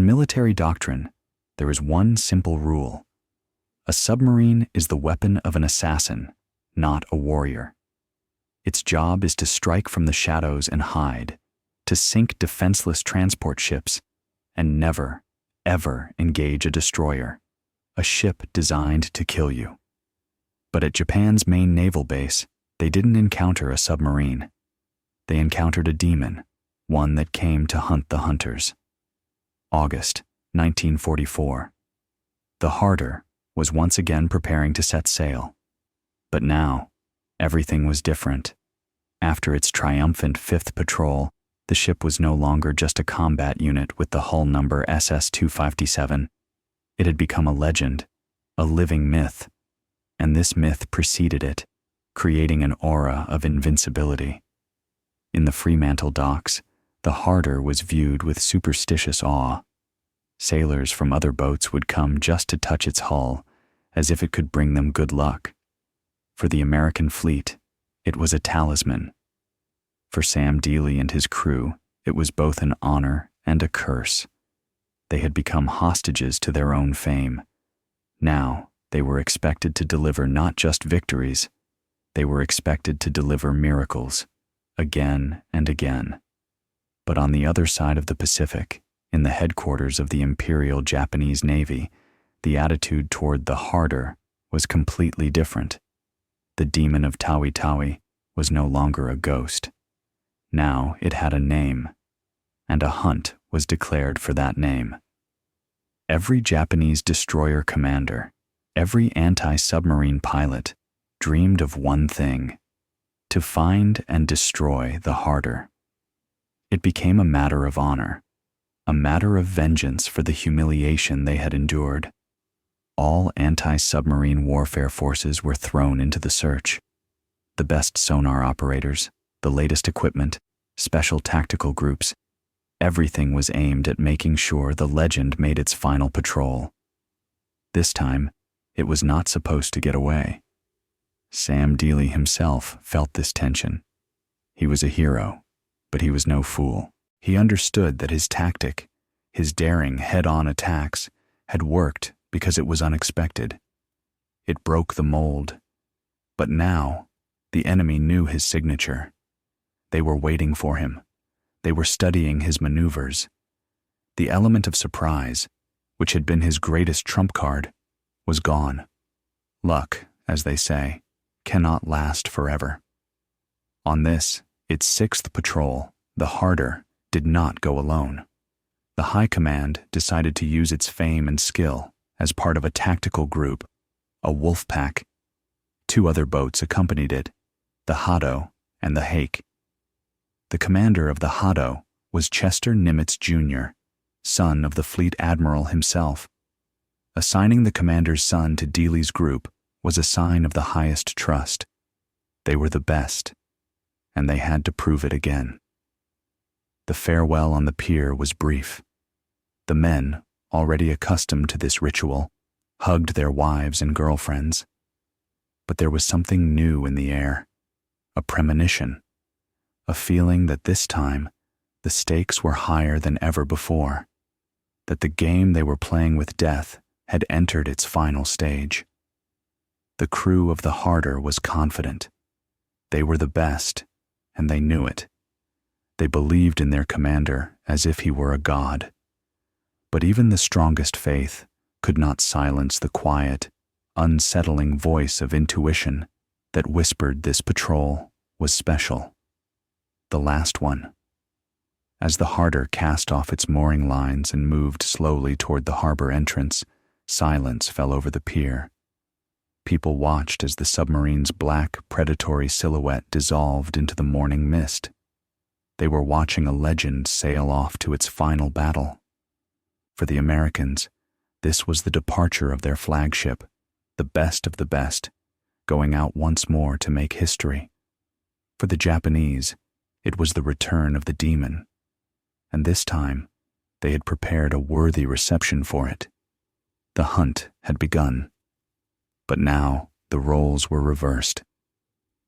In military doctrine, there is one simple rule. A submarine is the weapon of an assassin, not a warrior. Its job is to strike from the shadows and hide, to sink defenseless transport ships, and never, ever engage a destroyer, a ship designed to kill you. But at Japan's main naval base, they didn't encounter a submarine. They encountered a demon, one that came to hunt the hunters. August 1944. The Harder was once again preparing to set sail. But now, everything was different. After its triumphant fifth patrol, the ship was no longer just a combat unit with the hull number SS-257. It had become a legend, a living myth, and this myth preceded it, creating an aura of invincibility. In the Fremantle docks, the Harder was viewed with superstitious awe. Sailors from other boats would come just to touch its hull, as if it could bring them good luck. For the American fleet, it was a talisman. For Sam Dealey and his crew, it was both an honor and a curse. They had become hostages to their own fame. Now, they were expected to deliver not just victories, they were expected to deliver miracles, again and again. But on the other side of the Pacific, in the headquarters of the Imperial Japanese Navy, the attitude toward the Harder was completely different. The demon of Tawi-Tawi was no longer a ghost. Now it had a name, and a hunt was declared for that name. Every Japanese destroyer commander, every anti-submarine pilot, dreamed of one thing: to find and destroy the Harder. It became a matter of honor, a matter of vengeance for the humiliation they had endured. All anti-submarine warfare forces were thrown into the search. The best sonar operators, the latest equipment, special tactical groups, everything was aimed at making sure the legend made its final patrol. This time, it was not supposed to get away. Sam Dealey himself felt this tension. He was a hero, but he was no fool. He understood that his tactic, his daring head-on attacks, had worked because it was unexpected. It broke the mold. But now, the enemy knew his signature. They were waiting for him. They were studying his maneuvers. The element of surprise, which had been his greatest trump card, was gone. Luck, as they say, cannot last forever. On this, its sixth patrol, the Harder, did not go alone. The High Command decided to use its fame and skill as part of a tactical group, a wolf pack. 2 other boats accompanied it, the Hado and the Hake. The commander of the Hado was Chester Nimitz Jr., son of the fleet admiral himself. Assigning the commander's son to Dealey's group was a sign of the highest trust. They were the best, and they had to prove it again. The farewell on the pier was brief. The men, already accustomed to this ritual, hugged their wives and girlfriends. But there was something new in the air, a premonition, a feeling that this time the stakes were higher than ever before, that the game they were playing with death had entered its final stage. The crew of the Harder was confident. They were the best, and they knew it. They believed in their commander as if he were a god. But even the strongest faith could not silence the quiet, unsettling voice of intuition that whispered this patrol was special. The last one. As the Harder cast off its mooring lines and moved slowly toward the harbor entrance, silence fell over the pier. People watched as the submarine's black, predatory silhouette dissolved into the morning mist. They were watching a legend sail off to its final battle. For the Americans, this was the departure of their flagship, the best of the best, going out once more to make history. For the Japanese, it was the return of the demon, and this time they had prepared a worthy reception for it. The hunt had begun. But now the roles were reversed.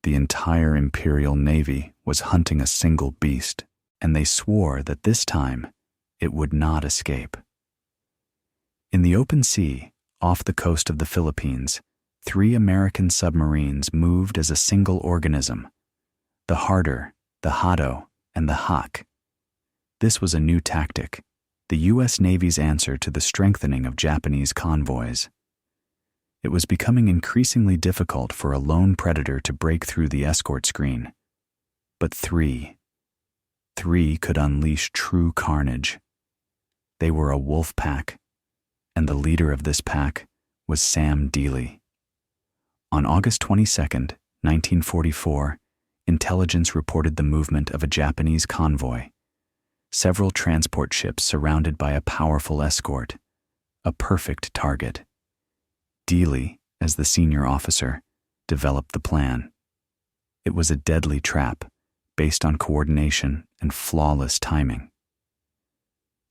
The entire Imperial Navy was hunting a single beast, and they swore that this time it would not escape. In the open sea, off the coast of the Philippines, 3 American submarines moved as a single organism: the Harder, the Hado, and the Hawk. This was a new tactic, the U.S. Navy's answer to the strengthening of Japanese convoys. It was becoming increasingly difficult for a lone predator to break through the escort screen. But three could unleash true carnage. They were a wolf pack, and the leader of this pack was Sam Dealey. On August 22, 1944, intelligence reported the movement of a Japanese convoy, several transport ships surrounded by a powerful escort, a perfect target. Dealey, as the senior officer, developed the plan. It was a deadly trap based on coordination and flawless timing.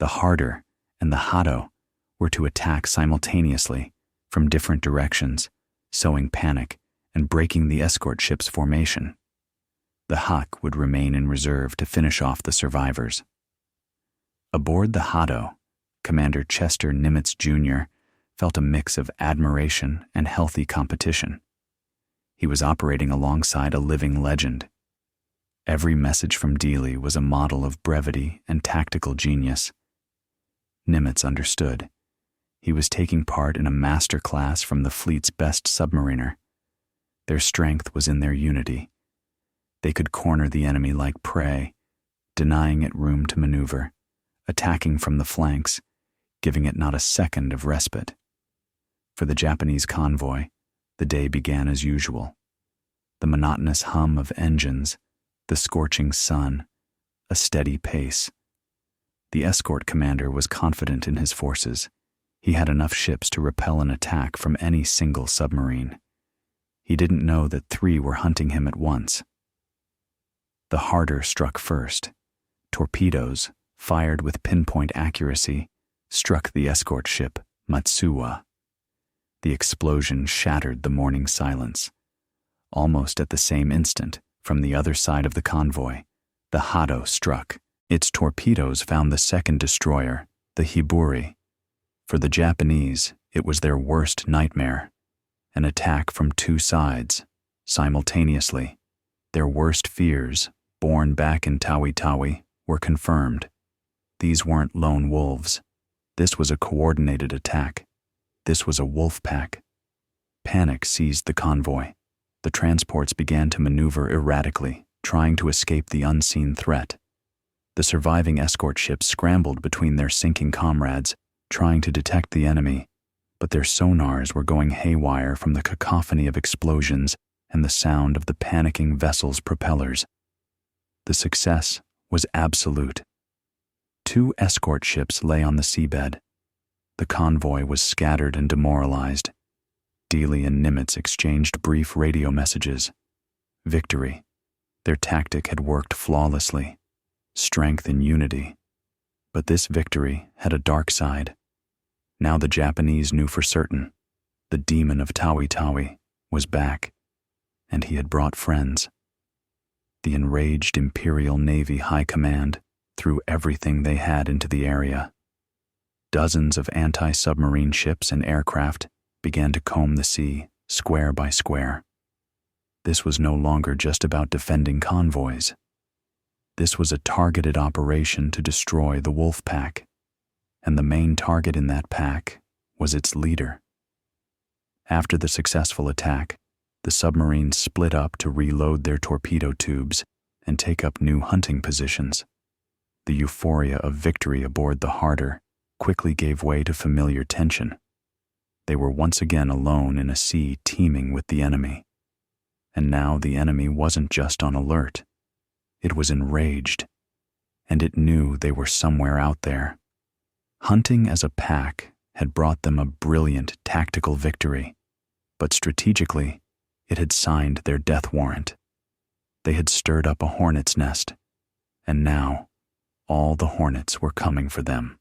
The Harder and the Hado were to attack simultaneously from different directions, sowing panic and breaking the escort ship's formation. The Hawk would remain in reserve to finish off the survivors. Aboard the Hado, Commander Chester Nimitz Jr. felt a mix of admiration and healthy competition. He was operating alongside a living legend. Every message from Dealey was a model of brevity and tactical genius. Nimitz understood. He was taking part in a master class from the fleet's best submariner. Their strength was in their unity. They could corner the enemy like prey, denying it room to maneuver, attacking from the flanks, giving it not a second of respite. For the Japanese convoy, the day began as usual. The monotonous hum of engines, the scorching sun, a steady pace. The escort commander was confident in his forces. He had enough ships to repel an attack from any single submarine. He didn't know that 3 were hunting him at once. The Harder struck first. Torpedoes, fired with pinpoint accuracy, struck the escort ship, Matsuwa. The explosion shattered the morning silence. Almost at the same instant, from the other side of the convoy, the Hado struck. Its torpedoes found the second destroyer, the Hiburi. For the Japanese, it was their worst nightmare. An attack from 2 sides, simultaneously. Their worst fears, born back in Tawi-Tawi, were confirmed. These weren't lone wolves. This was a coordinated attack. This was a wolf pack. Panic seized the convoy. The transports began to maneuver erratically, trying to escape the unseen threat. The surviving escort ships scrambled between their sinking comrades, trying to detect the enemy, but their sonars were going haywire from the cacophony of explosions and the sound of the panicking vessel's propellers. The success was absolute. 2 escort ships lay on the seabed. The convoy was scattered and demoralized. Dealey and Nimitz exchanged brief radio messages. Victory. Their tactic had worked flawlessly. Strength and unity. But this victory had a dark side. Now the Japanese knew for certain. The demon of Tawi-Tawi was back, and he had brought friends. The enraged Imperial Navy High Command threw everything they had into the area. Dozens of anti-submarine ships and aircraft began to comb the sea, square by square. This was no longer just about defending convoys. This was a targeted operation to destroy the wolf pack, and the main target in that pack was its leader. After the successful attack, the submarines split up to reload their torpedo tubes and take up new hunting positions. The euphoria of victory aboard the Harder quickly gave way to familiar tension. They were once again alone in a sea teeming with the enemy. And now the enemy wasn't just on alert. It was enraged, and it knew they were somewhere out there. Hunting as a pack had brought them a brilliant tactical victory, but strategically, it had signed their death warrant. They had stirred up a hornet's nest, and now all the hornets were coming for them.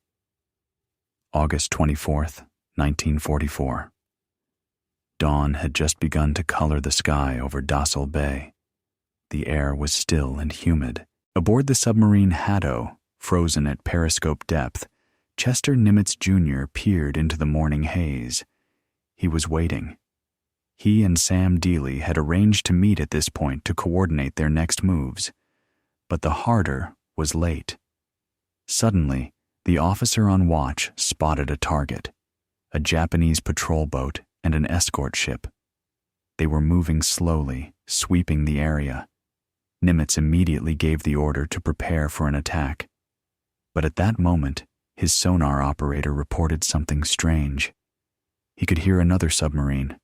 August 24th, 1944. Dawn had just begun to color the sky over Dassel Bay. The air was still and humid. Aboard the submarine Hado, frozen at periscope depth, Chester Nimitz Jr. peered into the morning haze. He was waiting. He and Sam Dealey had arranged to meet at this point to coordinate their next moves. But the Harder was late. Suddenly, the officer on watch spotted a target, a Japanese patrol boat and an escort ship. They were moving slowly, sweeping the area. Nimitz immediately gave the order to prepare for an attack. But at that moment, his sonar operator reported something strange. He could hear another submarine,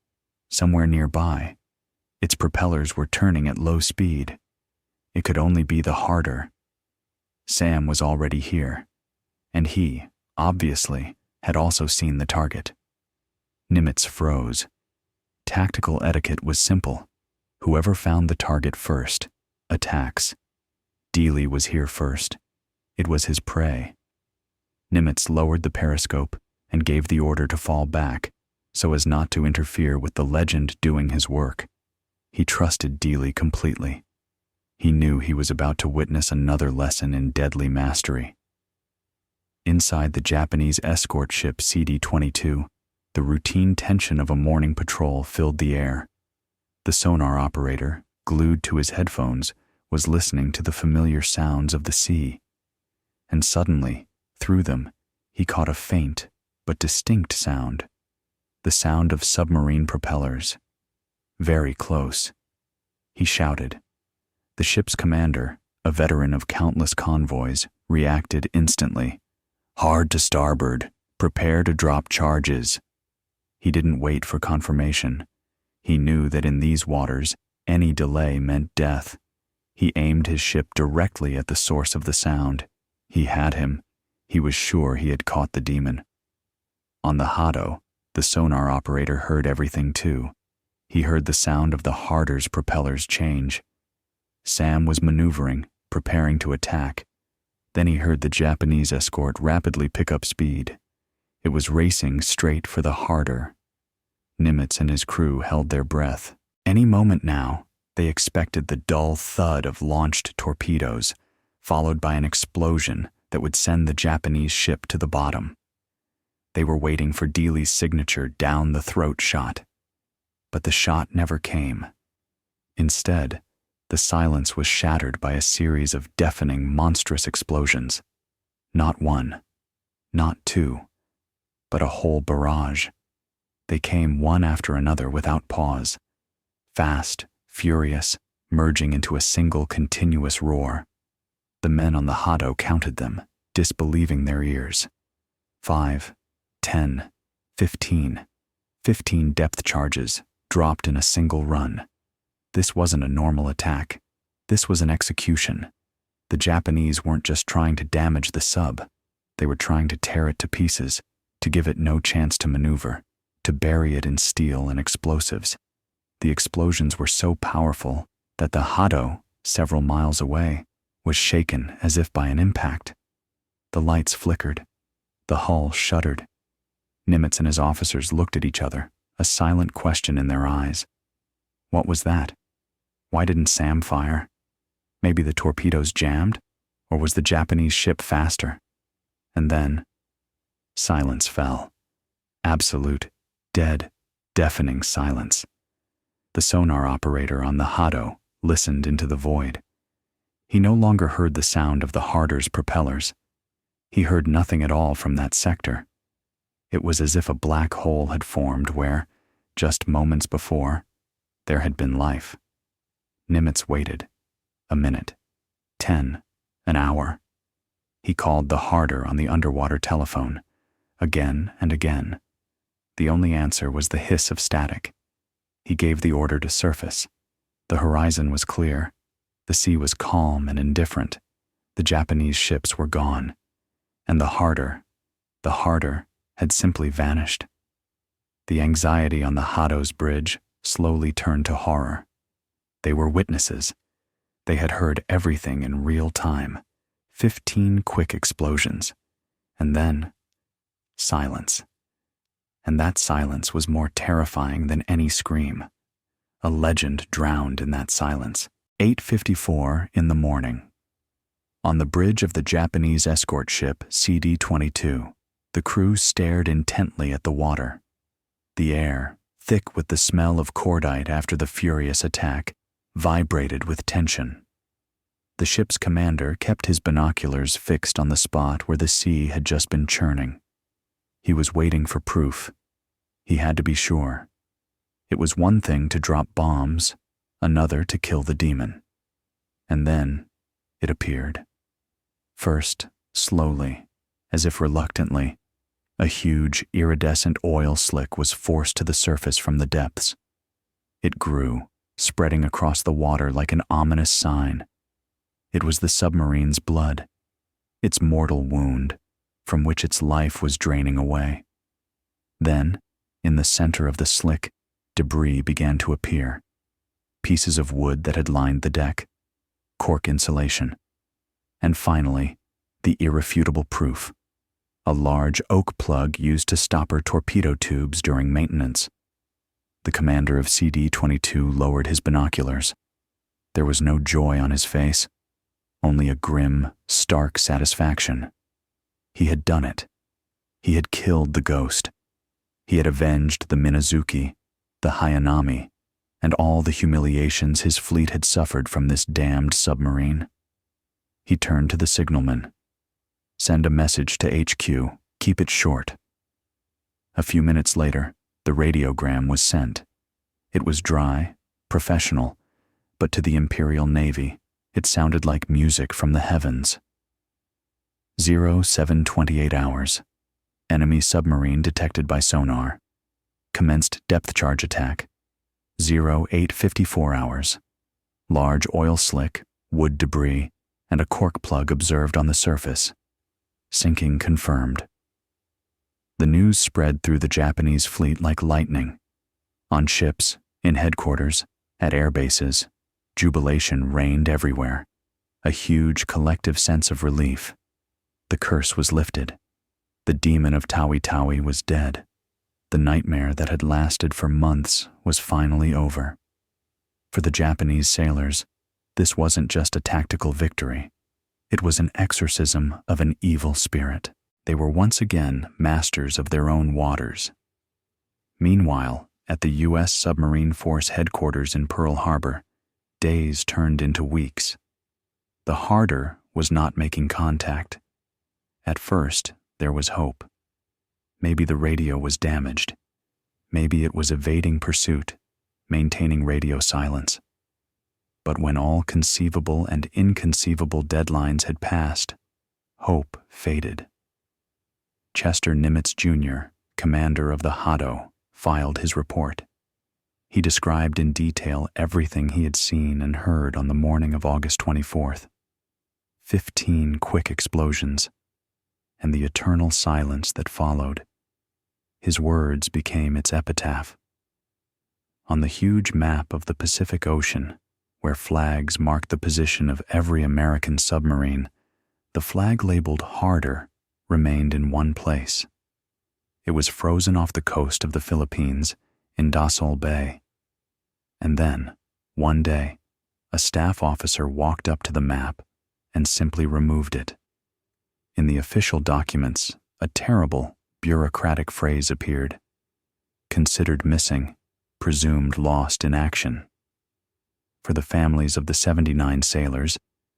somewhere nearby. Its propellers were turning at low speed. It could only be the Harder. Sam was already here, and he, obviously, had also seen the target. Nimitz froze. Tactical etiquette was simple. Whoever found the target first attacks. Dealey was here first. It was his prey. Nimitz lowered the periscope and gave the order to fall back so as not to interfere with the legend doing his work. He trusted Dealey completely. He knew he was about to witness another lesson in deadly mastery. Inside the Japanese escort ship CD-22, the routine tension of a morning patrol filled the air. The sonar operator, glued to his headphones, was listening to the familiar sounds of the sea. And suddenly, through them, he caught a faint but distinct sound. The sound of submarine propellers. Very close. He shouted. The ship's commander, a veteran of countless convoys, reacted instantly. "Hard to starboard. Prepare to drop charges." He didn't wait for confirmation. He knew that in these waters, any delay meant death. He aimed his ship directly at the source of the sound. He had him. He was sure he had caught the demon. On the Hado, the sonar operator heard everything too. He heard the sound of the Harder's propellers change. Sam was maneuvering, preparing to attack. Then he heard the Japanese escort rapidly pick up speed. It was racing straight for the Harder. Nimitz and his crew held their breath. Any moment now, they expected the dull thud of launched torpedoes, followed by an explosion that would send the Japanese ship to the bottom. They were waiting for Dealey's signature down the throat shot. But the shot never came. Instead, the silence was shattered by a series of deafening, monstrous explosions. Not one, not two, but a whole barrage. They came one after another without pause. Fast, furious, merging into a single continuous roar. The men on the Hado counted them, disbelieving their ears. 5, 10, 15. 15 depth charges, dropped in a single run. This wasn't a normal attack. This was an execution. The Japanese weren't just trying to damage the sub. They were trying to tear it to pieces, to give it no chance to maneuver, to bury it in steel and explosives. The explosions were so powerful that the Hado, several miles away, was shaken as if by an impact. The lights flickered. The hull shuddered. Nimitz and his officers looked at each other, a silent question in their eyes. What was that? Why didn't Sam fire? Maybe the torpedoes jammed? Or was the Japanese ship faster? And then, silence fell. Absolute, dead, deafening silence. The sonar operator on the Hado listened into the void. He no longer heard the sound of the Harder's propellers. He heard nothing at all from that sector. It was as if a black hole had formed where, just moments before, there had been life. Nimitz waited. A minute. 10. An hour. He called the Harder on the underwater telephone, again and again. The only answer was the hiss of static. He gave the order to surface. The horizon was clear. The sea was calm and indifferent. The Japanese ships were gone. And the Harder, had simply vanished. The anxiety on the Hado's bridge slowly turned to horror. They were witnesses. They had heard everything in real time. 15 quick explosions. And then, silence. And that silence was more terrifying than any scream. A legend drowned in that silence. 8:54 in the morning. On the bridge of the Japanese escort ship CD-22, The crew stared intently at the water. The air, thick with the smell of cordite after the furious attack, vibrated with tension. The ship's commander kept his binoculars fixed on the spot where the sea had just been churning. He was waiting for proof. He had to be sure. It was one thing to drop bombs, another to kill the demon. And then it appeared. First, slowly, as if reluctantly, a huge iridescent oil slick was forced to the surface from the depths. It grew, spreading across the water like an ominous sign. It was the submarine's blood, its mortal wound, from which its life was draining away. Then, in the center of the slick, debris began to appear. Pieces of wood that had lined the deck, cork insulation, and finally, the irrefutable proof: a large oak plug used to stopper torpedo tubes during maintenance. The commander of CD-22 lowered his binoculars. There was no joy on his face, only a grim, stark satisfaction. He had done it. He had killed the ghost. He had avenged the Minazuki, the Hayanami, and all the humiliations his fleet had suffered from this damned submarine. He turned to the signalman. "Send a message to HQ. Keep it short." A few minutes later, the radiogram was sent. It was dry, professional, but to the Imperial Navy, it sounded like music from the heavens. 0728 hours. Enemy submarine detected by sonar. Commenced depth charge attack. 0854 hours. Large oil slick, wood debris, and a cork plug observed on the surface. Sinking confirmed. The news spread through the Japanese fleet like lightning. On ships, in headquarters, at air bases, jubilation reigned everywhere. A huge collective sense of relief. The curse was lifted. The demon of Tawi-Tawi was dead. The nightmare that had lasted for months was finally over. For the Japanese sailors, this wasn't just a tactical victory. It was an exorcism of an evil spirit. They were once again masters of their own waters. Meanwhile, at the U.S. Submarine Force headquarters in Pearl Harbor, days turned into weeks. The Harder was not making contact. At first, there was hope. Maybe the radio was damaged. Maybe it was evading pursuit, maintaining radio silence. But when all conceivable and inconceivable deadlines had passed, hope faded. Chester Nimitz Jr., commander of the Hado, filed his report. He described in detail everything he had seen and heard on the morning of August 24th. 15 quick explosions, and the eternal silence that followed. His words became its epitaph. On the huge map of the Pacific Ocean, where flags marked the position of every American submarine, the flag labeled Harder remained in one place. It was frozen off the coast of the Philippines in Dasol Bay. And then, one day, a staff officer walked up to the map and simply removed it. In the official documents, a terrible, bureaucratic phrase appeared: considered missing, presumed lost in action. For the families of the 79 sailors,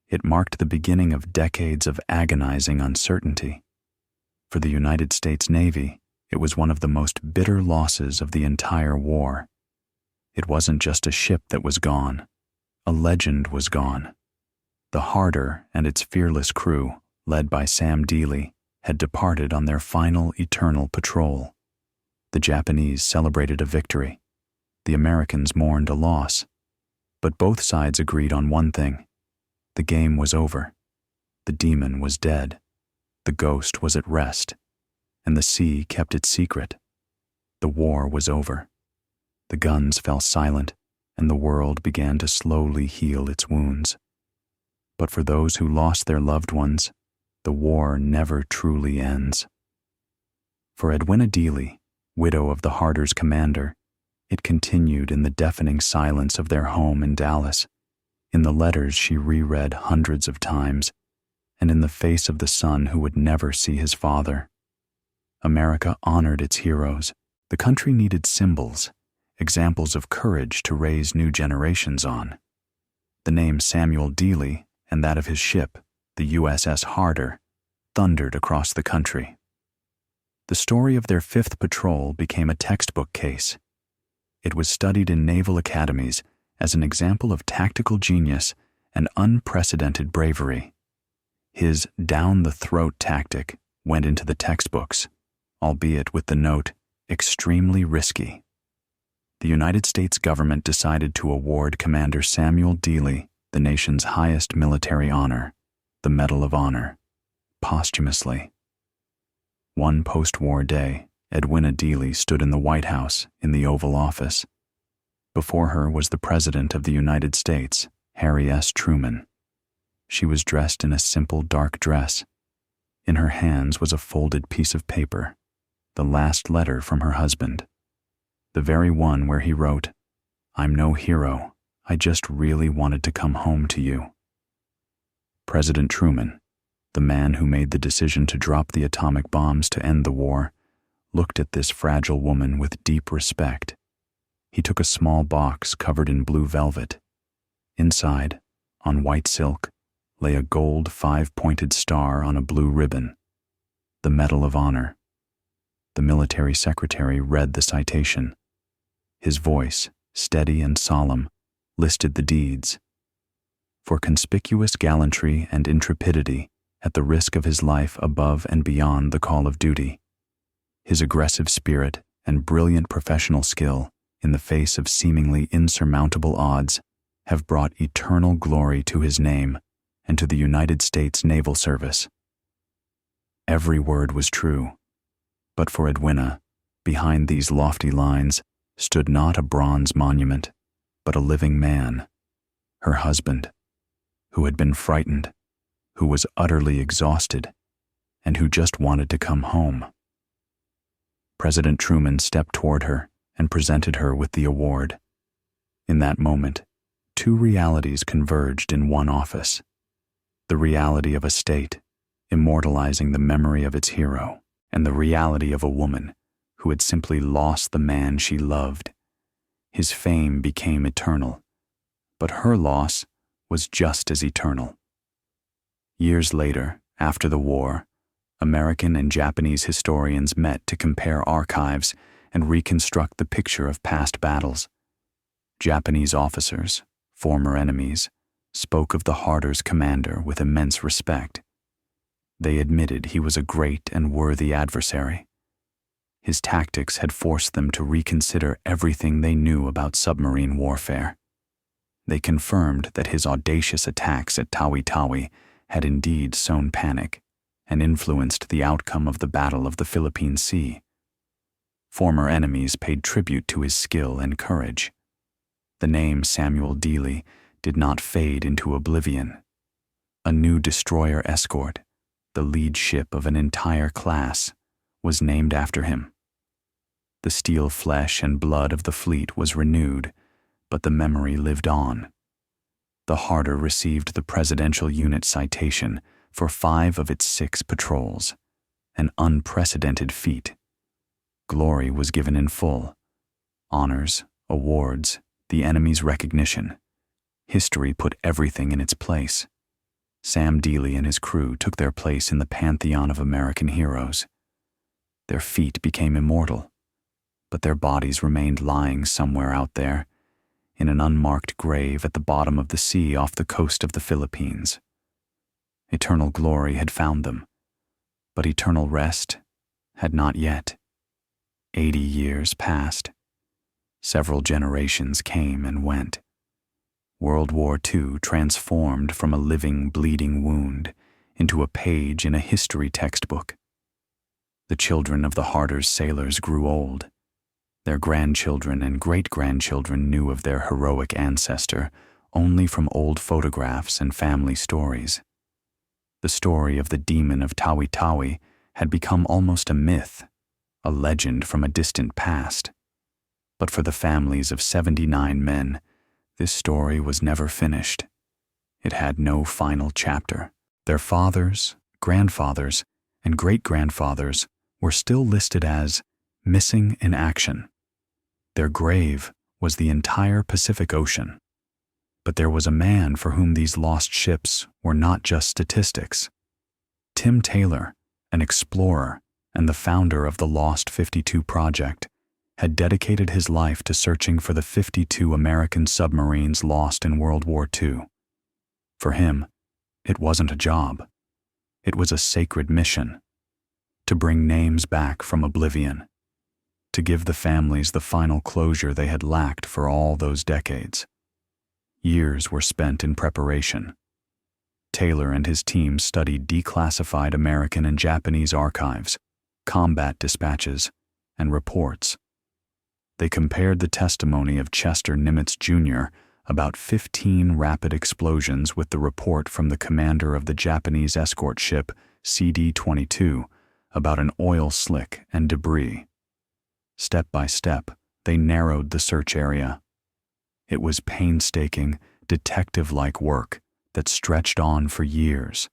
it marked the beginning of decades of agonizing uncertainty. For the United States Navy, it was one of the most bitter losses of the entire war. It wasn't just a ship that was gone. A legend was gone. The Harder and its fearless crew, led by Sam Dealey, had departed on their final eternal patrol. The Japanese celebrated a victory. The Americans mourned a loss. But both sides agreed on one thing: the game was over. The demon was dead. The ghost was at rest, and the sea kept its secret. The war was over. The guns fell silent, and the world began to slowly heal its wounds. But for those who lost their loved ones, the war never truly ends. For Edwina Dealey, widow of the Harder's commander, it continued in the deafening silence of their home in Dallas, in the letters she reread hundreds of times, and in the face of the son who would never see his father. America honored its heroes. The country needed symbols, examples of courage to raise new generations on. The name Samuel Dealey and that of his ship, the USS Harder, thundered across the country. The story of their 5th patrol became a textbook case. It was studied in naval academies as an example of tactical genius and unprecedented bravery. His down-the-throat tactic went into the textbooks, albeit with the note, extremely risky. The United States government decided to award Commander Samuel Dealey the nation's highest military honor, the Medal of Honor, posthumously. One post-war day, Edwina Dealey stood in the White House in the Oval Office. Before her was the President of the United States, Harry S. Truman. She was dressed in a simple dark dress. In her hands was a folded piece of paper, the last letter from her husband, the very one where he wrote, "I'm no hero, I just really wanted to come home to you." President Truman, the man who made the decision to drop the atomic bombs to end the war, looked at this fragile woman with deep respect. He took a small box covered in blue velvet. Inside, on white silk, lay a gold 5-pointed star on a blue ribbon, the Medal of Honor. The military secretary read the citation. His voice, steady and solemn, listed the deeds. For conspicuous gallantry and intrepidity at the risk of his life above and beyond the call of duty, his aggressive spirit and brilliant professional skill in the face of seemingly insurmountable odds have brought eternal glory to his name and to the United States Naval Service. Every word was true, but for Edwina, behind these lofty lines stood not a bronze monument, but a living man, her husband, who had been frightened, who was utterly exhausted, and who just wanted to come home. President Truman stepped toward her and presented her with the award. In that moment, 2 realities converged in one office. The reality of a state, immortalizing the memory of its hero, and the reality of a woman who had simply lost the man she loved. His fame became eternal, but her loss was just as eternal. Years later, after the war, American and Japanese historians met to compare archives and reconstruct the picture of past battles. Japanese officers, former enemies, spoke of the Harder's commander with immense respect. They admitted he was a great and worthy adversary. His tactics had forced them to reconsider everything they knew about submarine warfare. They confirmed that his audacious attacks at Tawi-Tawi had indeed sown panic and influenced the outcome of the Battle of the Philippine Sea. Former enemies paid tribute to his skill and courage. The name Samuel Dealey did not fade into oblivion. A new destroyer escort, the lead ship of an entire class, was named after him. The steel flesh and blood of the fleet was renewed, but the memory lived on. The Harder received the Presidential Unit Citation for 5 of its 6 patrols, an unprecedented feat. Glory was given in full. Honors, awards, the enemy's recognition. History put everything in its place. Sam Dealey and his crew took their place in the pantheon of American heroes. Their feet became immortal, but their bodies remained lying somewhere out there, in an unmarked grave at the bottom of the sea off the coast of the Philippines. Eternal glory had found them, but eternal rest had not yet. 80 years passed. Several generations came and went. World War II transformed from a living, bleeding wound into a page in a history textbook. The children of the Harder's sailors grew old. Their grandchildren and great-grandchildren knew of their heroic ancestor only from old photographs and family stories. The story of the demon of Tawi-Tawi had become almost a myth, a legend from a distant past. But for the families of 79 men, this story was never finished. It had no final chapter. Their fathers, grandfathers, and great-grandfathers were still listed as missing in action. Their grave was the entire Pacific Ocean. But there was a man for whom these lost ships were not just statistics. Tim Taylor, an explorer and the founder of the Lost 52 Project, had dedicated his life to searching for the 52 American submarines lost in World War II. For him, it wasn't a job. It was a sacred mission. To bring names back from oblivion. To give the families the final closure they had lacked for all those decades. Years were spent in preparation. Taylor and his team studied declassified American and Japanese archives, combat dispatches, and reports. They compared the testimony of Chester Nimitz Jr. about 15 rapid explosions with the report from the commander of the Japanese escort ship CD-22 about an oil slick and debris. Step by step, they narrowed the search area. It was painstaking, detective-like work that stretched on for years.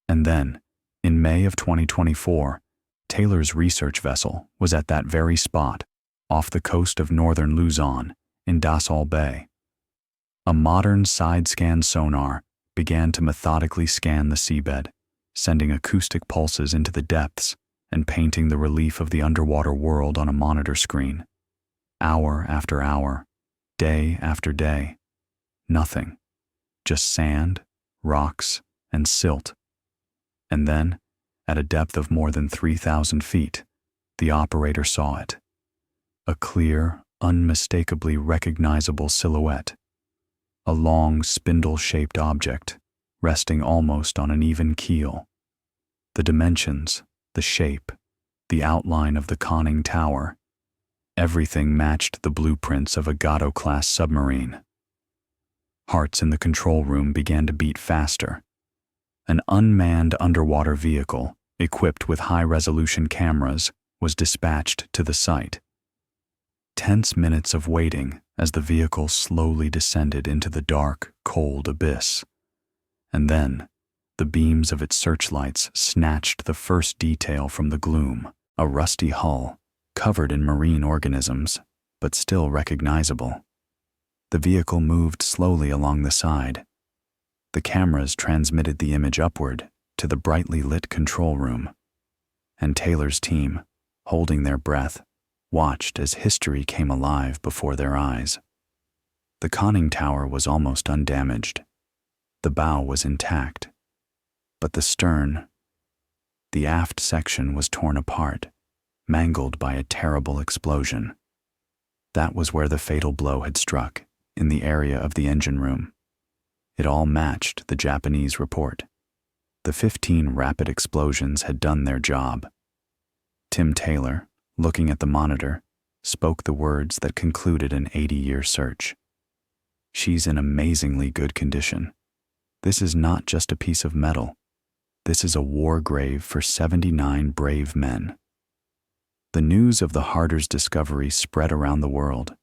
And then, in May of 2024, Taylor's research vessel was at that very spot, off the coast of northern Luzon, in Dassault Bay. A modern side-scan sonar began to methodically scan the seabed, sending acoustic pulses into the depths and painting the relief of the underwater world on a monitor screen. Hour after hour, day after day, nothing, just sand, rocks, and silt. And then, at a depth of more than 3,000 feet, the operator saw it. A clear, unmistakably recognizable silhouette. A long, spindle-shaped object, resting almost on an even keel. The dimensions, the shape, the outline of the conning tower, everything matched the blueprints of a Gato-class submarine. Hearts in the control room began to beat faster. An unmanned underwater vehicle, equipped with high-resolution cameras, was dispatched to the site. Tense minutes of waiting as the vehicle slowly descended into the dark, cold abyss. And then, the beams of its searchlights snatched the first detail from the gloom, a rusty hull, covered in marine organisms, but still recognizable. The vehicle moved slowly along the side. The cameras transmitted the image upward to the brightly lit control room. And Taylor's team, holding their breath, watched as history came alive before their eyes. The conning tower was almost undamaged. The bow was intact. But the stern, the aft section was torn apart, mangled by a terrible explosion. That was where the fatal blow had struck, in the area of the engine room. It all matched the Japanese report. The 15 rapid explosions had done their job. Tim Taylor, looking at the monitor, spoke the words that concluded an 80-year search. "She's in amazingly good condition. This is not just a piece of metal. This is a war grave for 79 brave men." The news of the Harder's discovery spread around the world.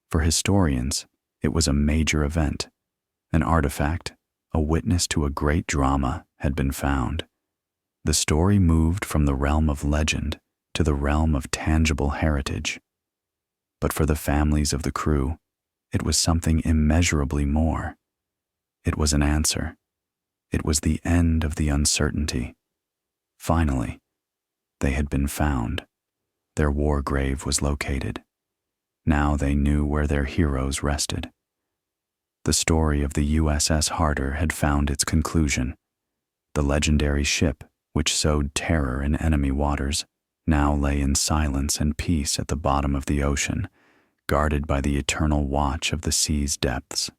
For historians, it was a major event. An artifact, a witness to a great drama, had been found. The story moved from the realm of legend to the realm of tangible heritage. But for the families of the crew, it was something immeasurably more. It was an answer. It was the end of the uncertainty. Finally, they had been found. Their war grave was located. Now they knew where their heroes rested. The story of the USS Harder had found its conclusion. The legendary ship, which sowed terror in enemy waters, now lay in silence and peace at the bottom of the ocean, guarded by the eternal watch of the sea's depths.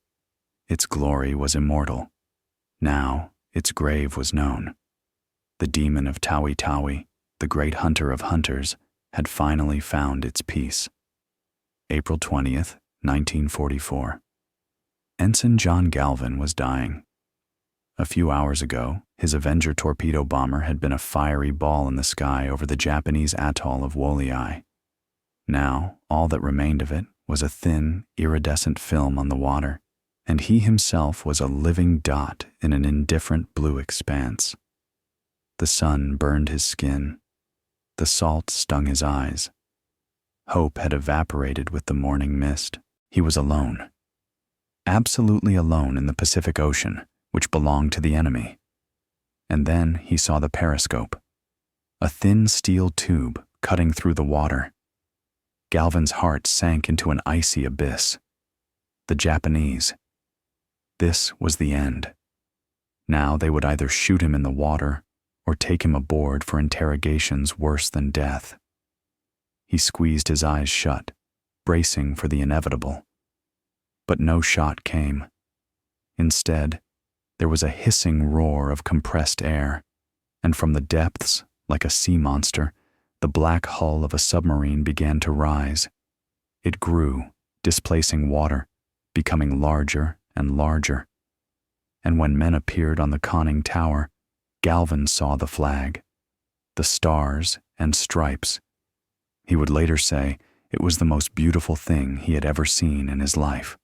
Its glory was immortal. Now its grave was known. The demon of Tawi-Tawi, the great hunter of hunters, had finally found its peace. April 20th, 1944. Ensign John Galvin was dying. A few hours ago, his Avenger torpedo bomber had been a fiery ball in the sky over the Japanese atoll of Wolei. Now, all that remained of it was a thin, iridescent film on the water, and he himself was a living dot in an indifferent blue expanse. The sun burned his skin. The salt stung his eyes. Hope had evaporated with the morning mist. He was alone. Absolutely alone in the Pacific Ocean, which belonged to the enemy. And then he saw the periscope, a thin steel tube cutting through the water. Galvin's heart sank into an icy abyss. The Japanese. This was the end. Now they would either shoot him in the water or take him aboard for interrogations worse than death. He squeezed his eyes shut, bracing for the inevitable. But no shot came. Instead, there was a hissing roar of compressed air, and from the depths, like a sea monster, the black hull of a submarine began to rise. It grew, displacing water, becoming larger and larger. And when men appeared on the conning tower, Galvin saw the flag, the stars and stripes. He would later say it was the most beautiful thing he had ever seen in his life.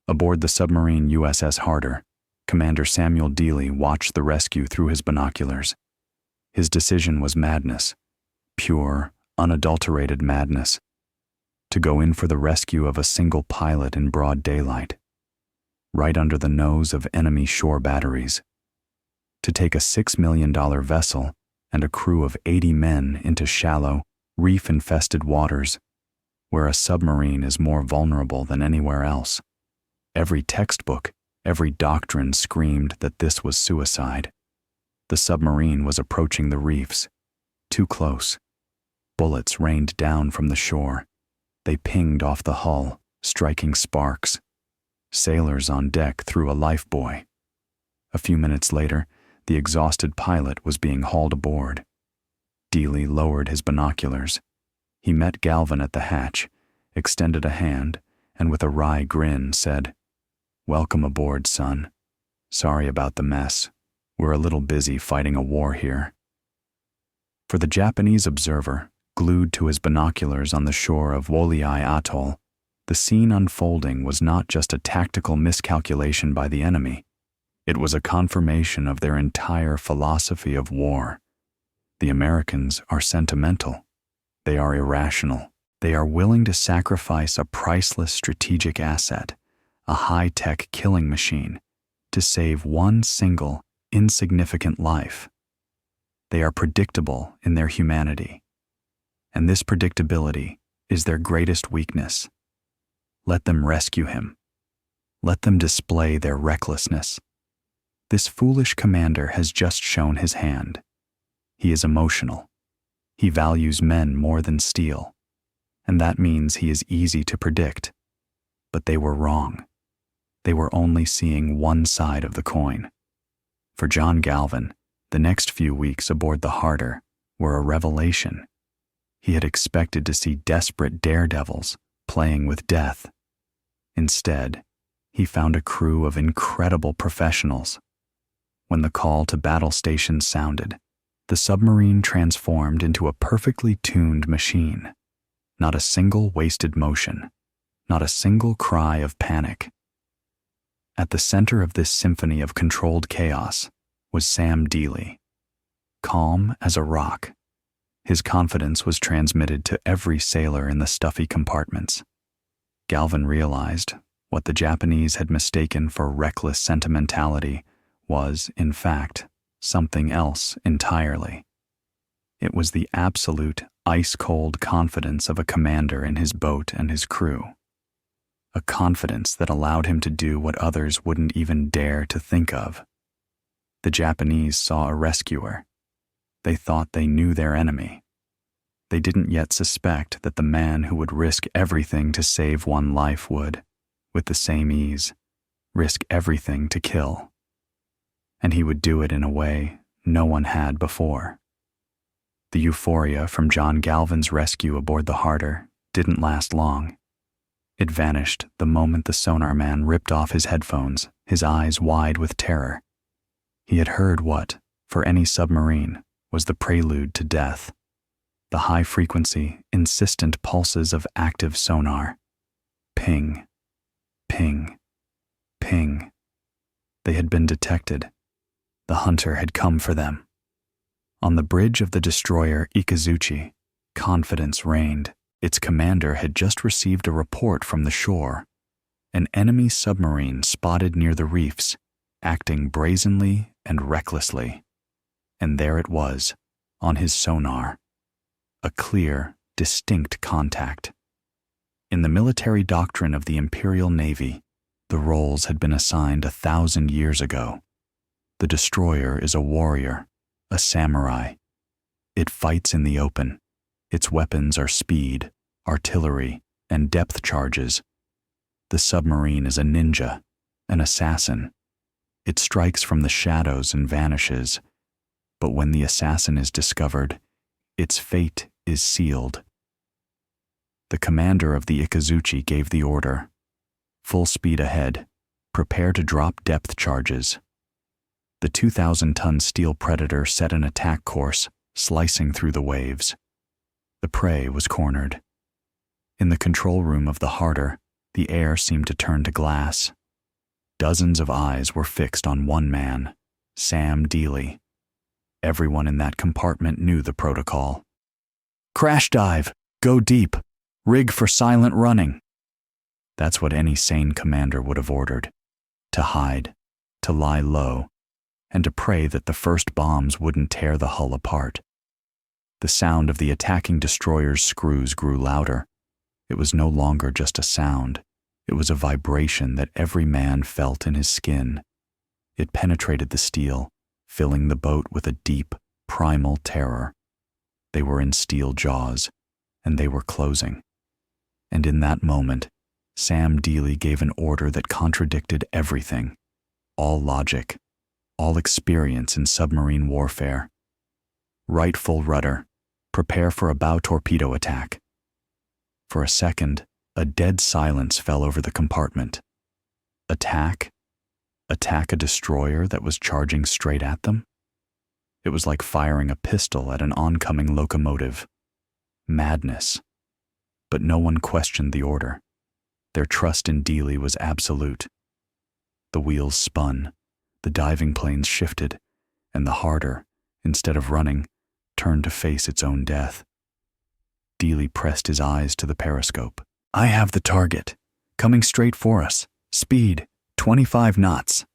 Aboard the submarine USS Harder, Commander Samuel Dealey watched the rescue through his binoculars. His decision was madness, pure, unadulterated madness, to go in for the rescue of a single pilot in broad daylight, right under the nose of enemy shore batteries, to take a $6 million vessel and a crew of 80 men into shallow, reef-infested waters, where a submarine is more vulnerable than anywhere else. Every textbook, every doctrine screamed that this was suicide. The submarine was approaching the reefs, too close. Bullets rained down from the shore. They pinged off the hull, striking sparks. Sailors on deck threw a lifebuoy. A few minutes later, the exhausted pilot was being hauled aboard. Dealey lowered his binoculars. He met Galvin at the hatch, extended a hand, and with a wry grin said, "Welcome aboard, son. Sorry about the mess. We're a little busy fighting a war here." For the Japanese observer, glued to his binoculars on the shore of Wolei Atoll, the scene unfolding was not just a tactical miscalculation by the enemy. It was a confirmation of their entire philosophy of war. The Americans are sentimental. They are irrational. They are willing to sacrifice a priceless strategic asset, a high-tech killing machine, to save one single, insignificant life. They are predictable in their humanity. And this predictability is their greatest weakness. Let them rescue him. Let them display their recklessness. This foolish commander has just shown his hand. He is emotional. He values men more than steel. And that means he is easy to predict. But they were wrong. They were only seeing one side of the coin. For John Galvin, the next few weeks aboard the Harder were a revelation. He had expected to see desperate daredevils playing with death. Instead, he found a crew of incredible professionals. When the call to battle station sounded, the submarine transformed into a perfectly tuned machine. Not a single wasted motion, not a single cry of panic. At the center of this symphony of controlled chaos was Sam Dealey. Calm as a rock, his confidence was transmitted to every sailor in the stuffy compartments. Galvin realized what the Japanese had mistaken for reckless sentimentality was, in fact, something else entirely. It was the absolute, ice-cold confidence of a commander in his boat and his crew. A confidence that allowed him to do what others wouldn't even dare to think of. The Japanese saw a rescuer. They thought they knew their enemy. They didn't yet suspect that the man who would risk everything to save one life would, with the same ease, risk everything to kill. And he would do it in a way no one had before. The euphoria from John Galvin's rescue aboard the Harder didn't last long. It vanished the moment the sonar man ripped off his headphones, his eyes wide with terror. He had heard what, for any submarine, was the prelude to death. The high-frequency, insistent pulses of active sonar. Ping, ping, ping. They had been detected. The hunter had come for them. On the bridge of the destroyer Ikazuchi, confidence reigned. Its commander had just received a report from the shore. An enemy submarine spotted near the reefs, acting brazenly and recklessly. And there it was, on his sonar. A clear, distinct contact. In the military doctrine of the Imperial Navy, the roles had been assigned 1,000 years ago. The destroyer is a warrior, a samurai. It fights in the open. Its weapons are speed, artillery, and depth charges. The submarine is a ninja, an assassin. It strikes from the shadows and vanishes. But when the assassin is discovered, its fate is sealed. The commander of the Ikazuchi gave the order. Full speed ahead. Prepare to drop depth charges. The 2,000-ton steel predator set an attack course, slicing through the waves. The prey was cornered. In the control room of the Harder, the air seemed to turn to glass. Dozens of eyes were fixed on one man, Sam Dealey. Everyone in that compartment knew the protocol. Crash dive, go deep, rig for silent running. That's what any sane commander would have ordered. To hide, to lie low, and to pray that the first bombs wouldn't tear the hull apart. The sound of the attacking destroyer's screws grew louder. It was no longer just a sound. It was a vibration that every man felt in his skin. It penetrated the steel, filling the boat with a deep, primal terror. They were in steel jaws, and they were closing. And in that moment, Sam Dealey gave an order that contradicted everything, all logic, all experience in submarine warfare. Right full rudder, prepare for a bow torpedo attack. For a second, a dead silence fell over the compartment. Attack? Attack a destroyer that was charging straight at them? It was like firing a pistol at an oncoming locomotive. Madness. But no one questioned the order. Their trust in Dealey was absolute. The wheels spun, the diving planes shifted, and the Harder, instead of running, turned to face its own death. Dealey pressed his eyes to the periscope. I have the target, coming straight for us. Speed, 25 knots.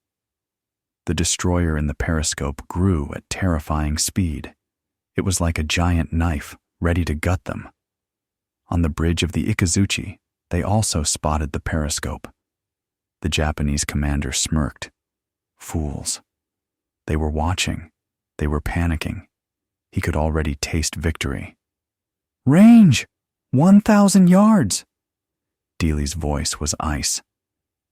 The destroyer in the periscope grew at terrifying speed. It was like a giant knife, ready to gut them. On the bridge of the Ikazuchi, they also spotted the periscope. The Japanese commander smirked. Fools. They were watching. They were panicking. He could already taste victory. Range! 1,000 yards! Dealey's voice was ice.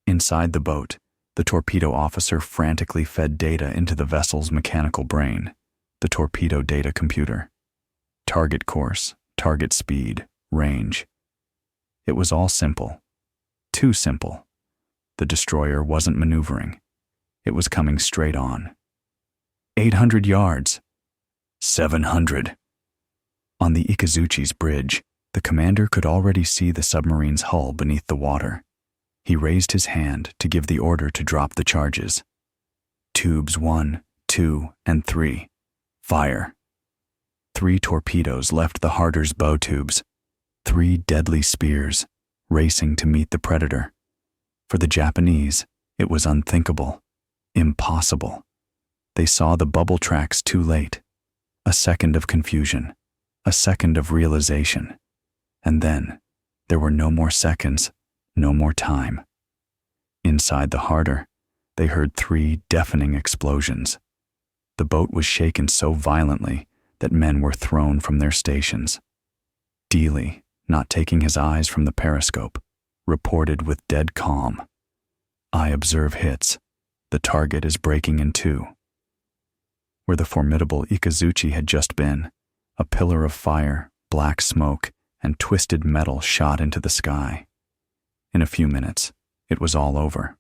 Inside the boat, the torpedo officer frantically fed data into the vessel's mechanical brain, the torpedo data computer. Target course, target speed, range. It was all simple. Too simple. The destroyer wasn't maneuvering. It was coming straight on. 800 yards. 700. On the Ikazuchi's bridge, the commander could already see the submarine's hull beneath the water. He raised his hand to give the order to drop the charges. Tubes 1, 2, and 3. Fire. 3 torpedoes left the Harder's bow tubes. 3 deadly spears, racing to meet the predator. For the Japanese, it was unthinkable. Impossible. They saw the bubble tracks too late. A second of confusion. A second of realization. And then, there were no more seconds, no more time. Inside the Harder, they heard 3 deafening explosions. The boat was shaken so violently that men were thrown from their stations. Dealey, not taking his eyes from the periscope, reported with dead calm. I observe hits. The target is breaking in 2. Where the formidable Ikazuchi had just been, a pillar of fire, black smoke, and twisted metal shot into the sky. In a few minutes, it was all over.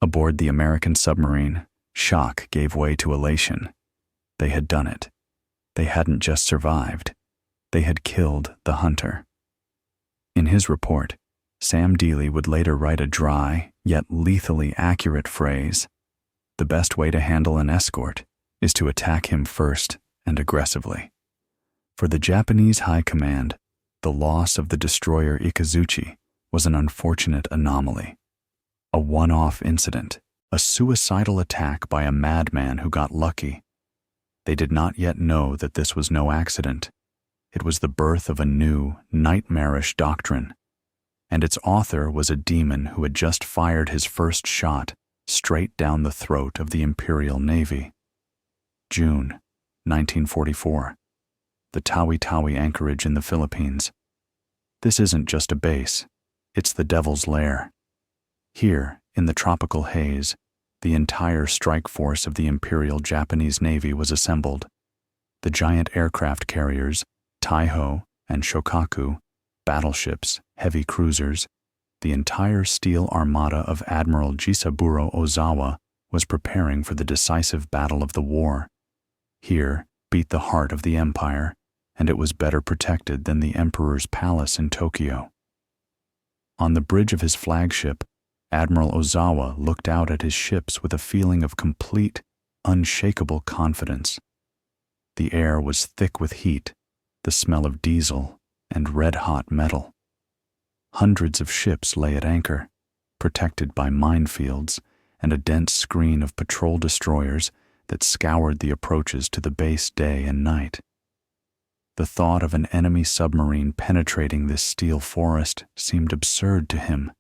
Aboard the American submarine, shock gave way to elation. They had done it. They hadn't just survived. They had killed the hunter. In his report, Sam Dealey would later write a dry, yet lethally accurate phrase: the best way to handle an escort is to attack him first and aggressively. For the Japanese High Command, the loss of the destroyer Ikazuchi was an unfortunate anomaly. A one-off incident, a suicidal attack by a madman who got lucky. They did not yet know that this was no accident. It was the birth of a new, nightmarish doctrine, and its author was a demon who had just fired his first shot straight down the throat of the Imperial Navy. June 1944. The Tawi-Tawi anchorage in the Philippines. This isn't just a base, it's the devil's lair. Here, in the tropical haze, the entire strike force of the Imperial Japanese Navy was assembled. The giant aircraft carriers, Taiho and Shokaku, battleships, heavy cruisers, the entire steel armada of Admiral Jisaburo Ozawa was preparing for the decisive battle of the war. Here beat the heart of the empire, and it was better protected than the emperor's palace in Tokyo. On the bridge of his flagship, Admiral Ozawa looked out at his ships with a feeling of complete, unshakable confidence. The air was thick with heat, the smell of diesel, and red-hot metal. Hundreds of ships lay at anchor, protected by minefields and a dense screen of patrol destroyers that scoured the approaches to the base day and night. The thought of an enemy submarine penetrating this steel forest seemed absurd to him.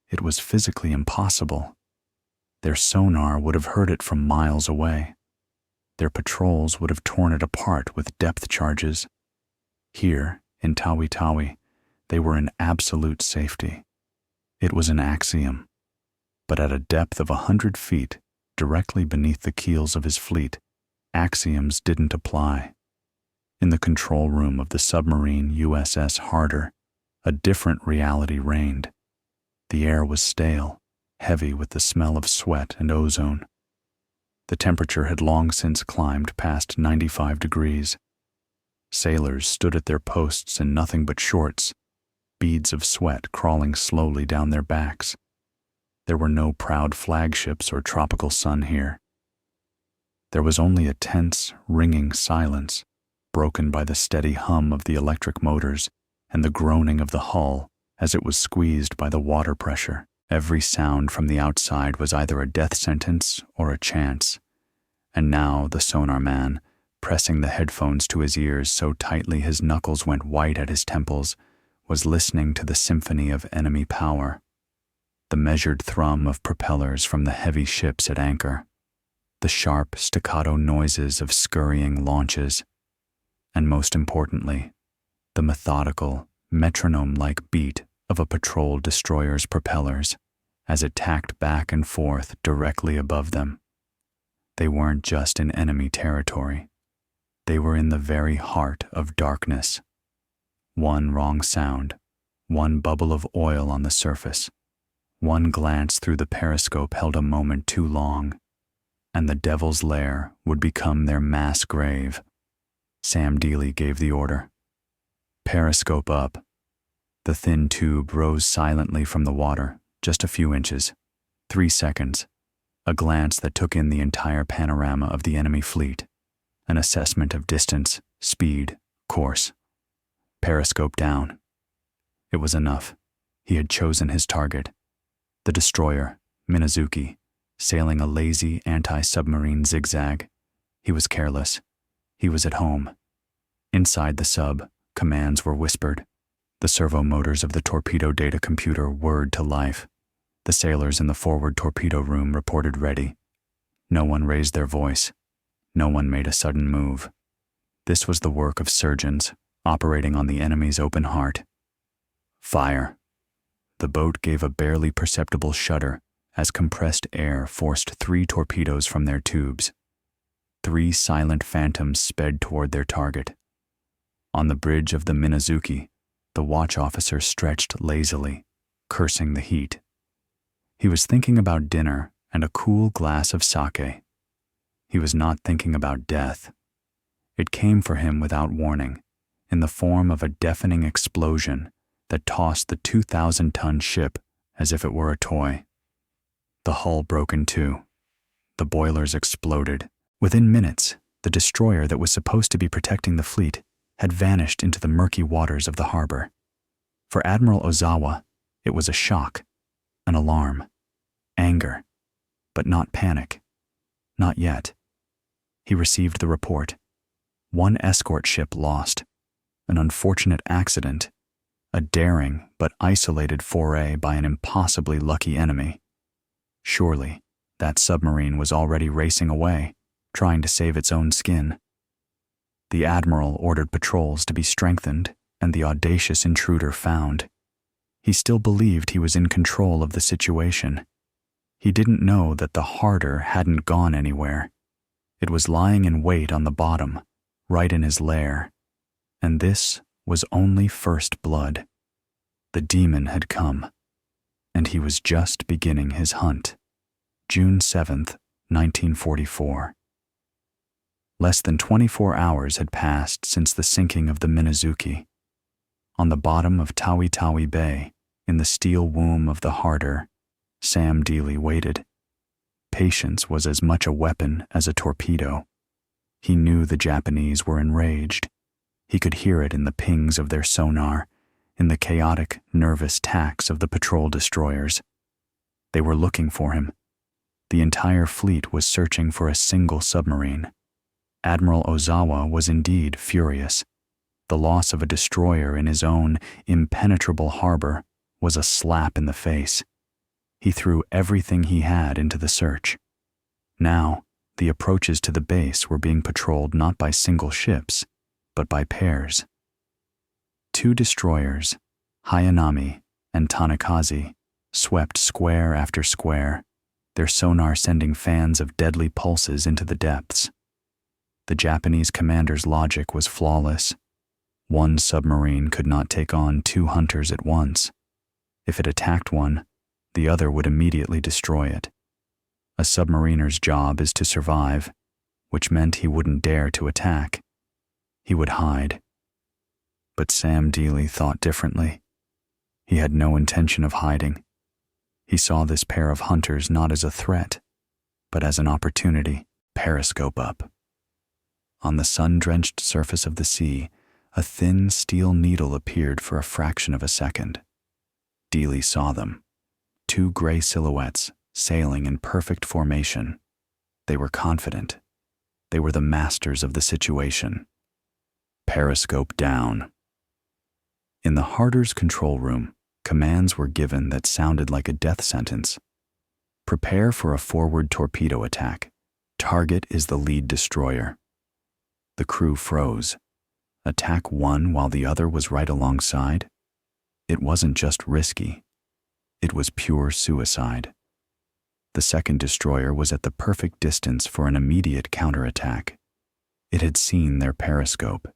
It was physically impossible. Their sonar would have heard it from miles away. Their patrols would have torn it apart with depth charges. Here, in Tawi-Tawi, they were in absolute safety. It was an axiom. But at a depth of 100 feet, directly beneath the keels of his fleet, axioms didn't apply. In the control room of the submarine USS Harder, a different reality reigned. The air was stale, heavy with the smell of sweat and ozone. The temperature had long since climbed past 95 degrees. Sailors stood at their posts in nothing but shorts, beads of sweat crawling slowly down their backs. There were no proud flagships or tropical sun here. There was only a tense, ringing silence, broken by the steady hum of the electric motors and the groaning of the hull as it was squeezed by the water pressure. Every sound from the outside was either a death sentence or a chance. And now the sonar man, pressing the headphones to his ears so tightly his knuckles went white at his temples, was listening to the symphony of enemy power. The measured thrum of propellers from the heavy ships at anchor, the sharp staccato noises of scurrying launches, and most importantly, the methodical, metronome-like beat of a patrol destroyer's propellers as it tacked back and forth directly above them. They weren't just in enemy territory. They were in the very heart of darkness. One wrong sound, one bubble of oil on the surface, one glance through the periscope held a moment too long, and the devil's lair would become their mass grave. Sam Dealey gave the order. Periscope up. The thin tube rose silently from the water, just a few inches. 3 seconds. A glance that took in the entire panorama of the enemy fleet. An assessment of distance, speed, course. Periscope down. It was enough. He had chosen his target. The destroyer, Minazuki, sailing a lazy anti-submarine zigzag. He was careless. He was at home. Inside the sub, commands were whispered. The servo motors of the torpedo data computer whirred to life. The sailors in the forward torpedo room reported ready. No one raised their voice. No one made a sudden move. This was the work of surgeons, operating on the enemy's open heart. Fire. The boat gave a barely perceptible shudder as compressed air forced 3 torpedoes from their tubes. 3 silent phantoms sped toward their target. On the bridge of the Minazuki, the watch officer stretched lazily, cursing the heat. He was thinking about dinner and a cool glass of sake. He was not thinking about death. It came for him without warning, in the form of a deafening explosion that tossed the 2,000-ton ship as if it were a toy. The hull broke in two. The boilers exploded. Within minutes, The destroyer that was supposed to be protecting the fleet had vanished into the murky waters of the harbor. For Admiral Ozawa, it was a shock, an alarm, anger, but not panic. Not yet. He received the report. One escort ship lost, an unfortunate accident, a daring but isolated foray by an impossibly lucky enemy. Surely, that submarine was already racing away, trying to save its own skin. The Admiral ordered patrols to be strengthened and the audacious intruder found. He still believed he was in control of the situation. He didn't know that the Harder hadn't gone anywhere. It was lying in wait on the bottom, right in his lair. And this was only first blood. The demon had come, and he was just beginning his hunt. June 7th, 1944. Less than 24 hours had passed since the sinking of the Minazuki. On the bottom of Tawi-Tawi Bay, in the steel womb of the Harder, Sam Dealey waited. Patience was as much a weapon as a torpedo. He knew the Japanese were enraged. He could hear it in the pings of their sonar, in the chaotic, nervous tacks of the patrol destroyers. They were looking for him. The entire fleet was searching for a single submarine. Admiral Ozawa was indeed furious. The loss of a destroyer in his own impenetrable harbor was a slap in the face. He threw everything he had into the search. Now, the approaches to the base were being patrolled not by single ships, but by pairs. 2 destroyers, Hayanami and Tanakaze, swept square after square, their sonar sending fans of deadly pulses into the depths. The Japanese commander's logic was flawless. One submarine could not take on 2 hunters at once. If it attacked one, the other would immediately destroy it. A submariner's job is to survive, which meant he wouldn't dare to attack. He would hide. But Sam Dealey thought differently. He had no intention of hiding. He saw this pair of hunters not as a threat, but as an opportunity. Periscope up. On the sun-drenched surface of the sea, a thin steel needle appeared for a fraction of a second. Dealey saw them. 2 gray silhouettes sailing in perfect formation. They were confident. They were the masters of the situation. Periscope down. In the Harder's control room, commands were given that sounded like a death sentence. Prepare for a forward torpedo attack. Target is the lead destroyer. The crew froze. Attack one while the other was right alongside? It wasn't just risky. It was pure suicide. The second destroyer was at the perfect distance for an immediate counterattack. It had seen their periscope.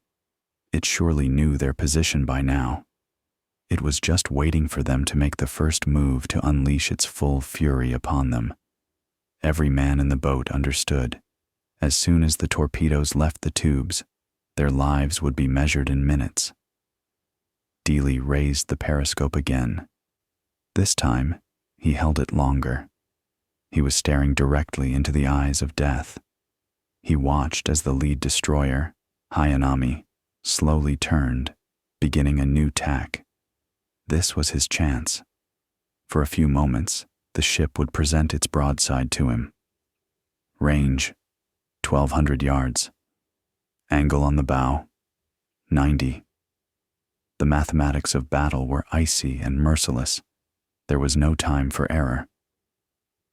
It surely knew their position by now. It was just waiting for them to make the first move to unleash its full fury upon them. Every man in the boat understood. As soon as the torpedoes left the tubes, their lives would be measured in minutes. Dealey raised the periscope again. This time, he held it longer. He was staring directly into the eyes of death. He watched as the lead destroyer, Hayanami, slowly turned, beginning a new tack. This was his chance. For a few moments, the ship would present its broadside to him. Range, 1,200 yards. Angle on the bow, 90. The mathematics of battle were icy and merciless. There was no time for error.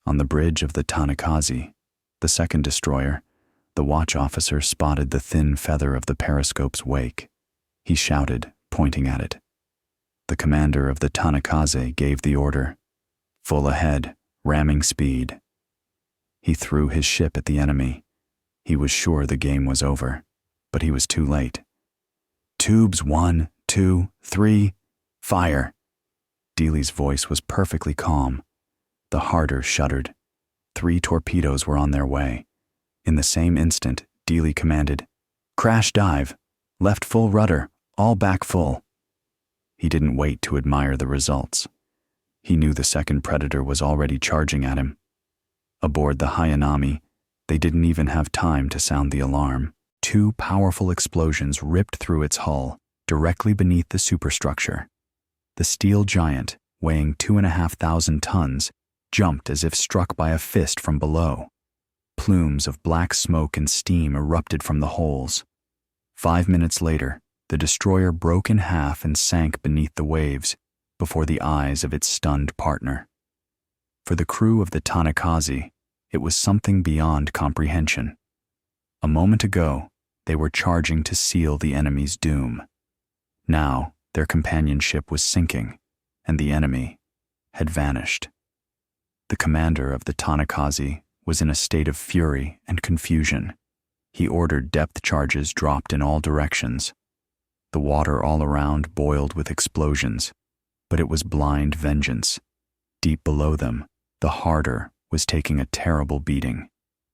On the bridge of the Tanakaze, the second destroyer, the watch officer spotted the thin feather of the periscope's wake. He shouted, pointing at it. The commander of the Tanakaze gave the order. Full ahead, ramming speed. He threw his ship at the enemy. He was sure the game was over, but he was too late. Tubes 1, 2, 3, fire. Dealey's voice was perfectly calm. The Harder shuddered. 3 torpedoes were on their way. In the same instant, Dealey commanded, "Crash dive, left full rudder, all back full." He didn't wait to admire the results. He knew the second predator was already charging at him. Aboard the Hayanami, They didn't even have time to sound the alarm. Two powerful explosions ripped through its hull, directly beneath the superstructure. The steel giant, weighing 2,500 tons, jumped as if struck by a fist from below. Plumes of black smoke and steam erupted from the holes. 5 minutes later, the destroyer broke in half and sank beneath the waves, before the eyes of its stunned partner. For the crew of the Tawi-Tawi, it was something beyond comprehension. A moment ago, they were charging to seal the enemy's doom. Now, their companion ship was sinking, and the enemy had vanished. The commander of the Tawi-Tawi was in a state of fury and confusion. He ordered depth charges dropped in all directions. The water all around boiled with explosions, but it was blind vengeance. Deep below them, the Harder was taking a terrible beating.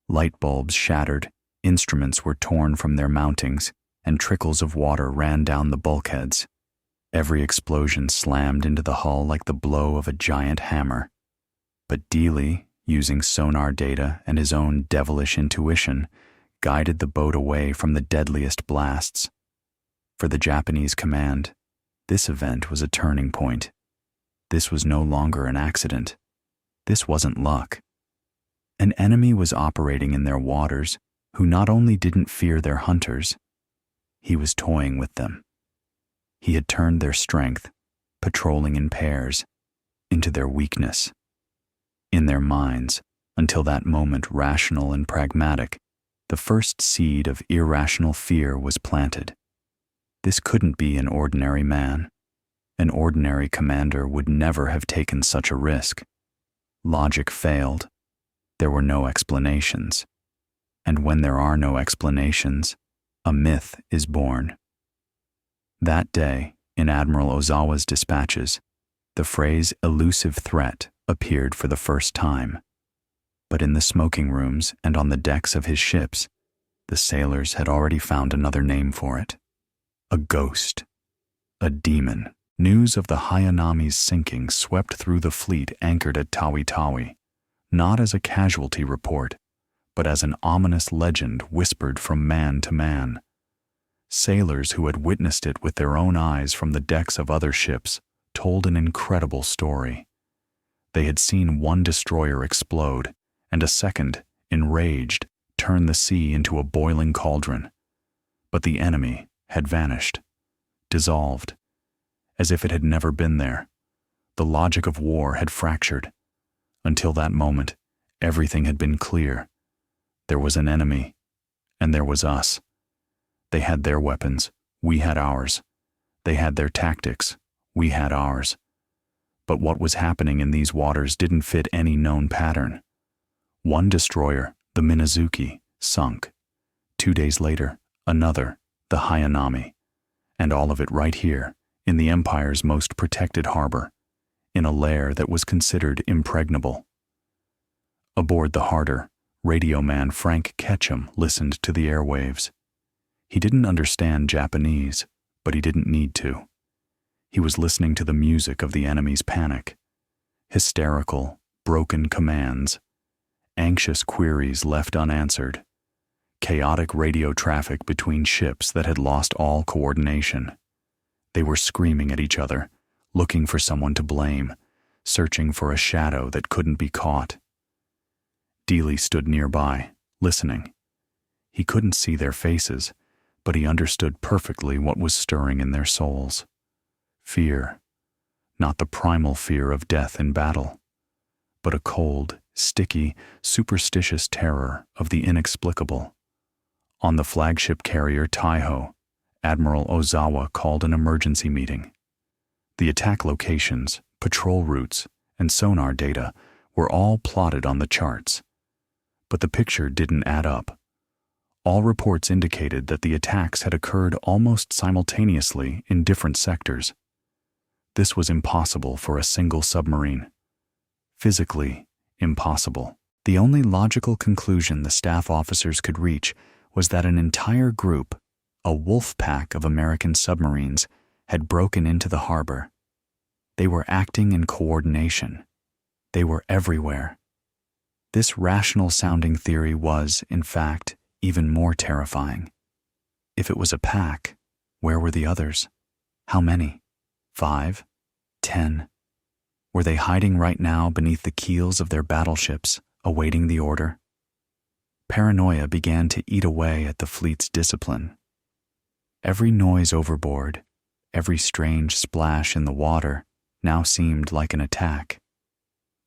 Light bulbs shattered, instruments were torn from their mountings, and trickles of water ran down the bulkheads. Every explosion slammed into the hull like the blow of a giant hammer. But Dealey, using sonar data and his own devilish intuition, guided the boat away from the deadliest blasts. For the Japanese command, this event was a turning point. This was no longer an accident. This wasn't luck. An enemy was operating in their waters who not only didn't fear their hunters, he was toying with them. He had turned their strength, patrolling in pairs, into their weakness. In their minds, until that moment rational and pragmatic, the first seed of irrational fear was planted. This couldn't be an ordinary man. An ordinary commander would never have taken such a risk. Logic failed. There were no explanations. And when there are no explanations, a myth is born. That day, in Admiral Ozawa's dispatches, the phrase elusive threat appeared for the first time. But in the smoking rooms and on the decks of his ships, the sailors had already found another name for it. A ghost. A demon. News of the Hayanami's sinking swept through the fleet anchored at Tawi-Tawi, not as a casualty report, but as an ominous legend whispered from man to man. Sailors who had witnessed it with their own eyes from the decks of other ships told an incredible story. They had seen one destroyer explode, and a second, enraged, turn the sea into a boiling cauldron. But the enemy had vanished, dissolved, as if it had never been there. The logic of war had fractured. Until that moment, everything had been clear. There was an enemy, and there was us. They had their weapons, we had ours. They had their tactics, we had ours. But what was happening in these waters didn't fit any known pattern. One destroyer, the Minazuki, sunk. 2 days later, another, the Hayanami. And all of it right here, in the Empire's most protected harbor, in a lair that was considered impregnable. Aboard the Harder, radio man Frank Ketchum listened to the airwaves. He didn't understand Japanese, but he didn't need to. He was listening to the music of the enemy's panic. Hysterical, broken commands. Anxious queries left unanswered. Chaotic radio traffic between ships that had lost all coordination. They were screaming at each other, looking for someone to blame, searching for a shadow that couldn't be caught. Dealey stood nearby, listening. He couldn't see their faces, but he understood perfectly what was stirring in their souls. Fear, not the primal fear of death in battle, but a cold, sticky, superstitious terror of the inexplicable. On the flagship carrier Taiho, Admiral Ozawa called an emergency meeting. The attack locations, patrol routes, and sonar data were all plotted on the charts. But the picture didn't add up. All reports indicated that the attacks had occurred almost simultaneously in different sectors. This was impossible for a single submarine. Physically impossible. The only logical conclusion the staff officers could reach was that an entire group, a wolf pack of American submarines, had broken into the harbor. They were acting in coordination. They were everywhere. This rational-sounding theory was, in fact, even more terrifying. If it was a pack, where were the others? How many? 5? 10? Were they hiding right now beneath the keels of their battleships, awaiting the order? Paranoia began to eat away at the fleet's discipline. Every noise overboard, every strange splash in the water now seemed like an attack.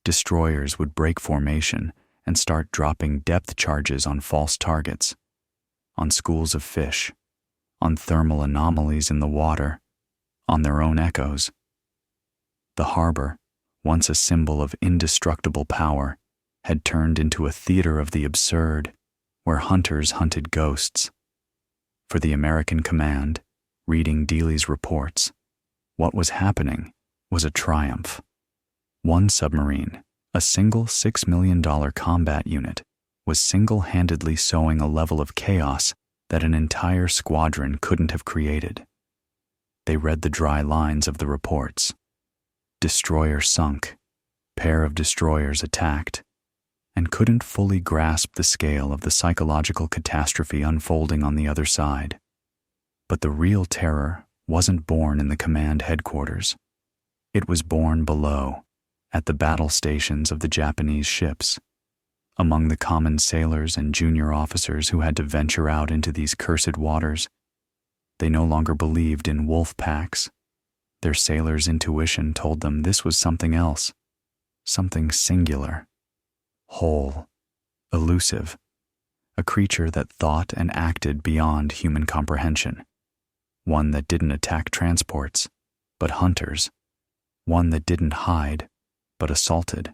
Destroyers would break formation and start dropping depth charges on false targets, on schools of fish, on thermal anomalies in the water, on their own echoes. The harbor, once a symbol of indestructible power, had turned into a theater of the absurd, where hunters hunted ghosts. For the American command, reading Dealey's reports, what was happening was a triumph. One submarine, a single $6 million combat unit, was single-handedly sowing a level of chaos that an entire squadron couldn't have created. They read the dry lines of the reports. Destroyer sunk, pair of destroyers attacked, and couldn't fully grasp the scale of the psychological catastrophe unfolding on the other side. But the real terror wasn't born in the command headquarters. It was born below, at the battle stations of the Japanese ships, among the common sailors and junior officers who had to venture out into these cursed waters. They no longer believed in wolf packs. Their sailors' intuition told them this was something else, something singular, whole, elusive, a creature that thought and acted beyond human comprehension, one that didn't attack transports, but hunters, one that didn't hide, but assaulted,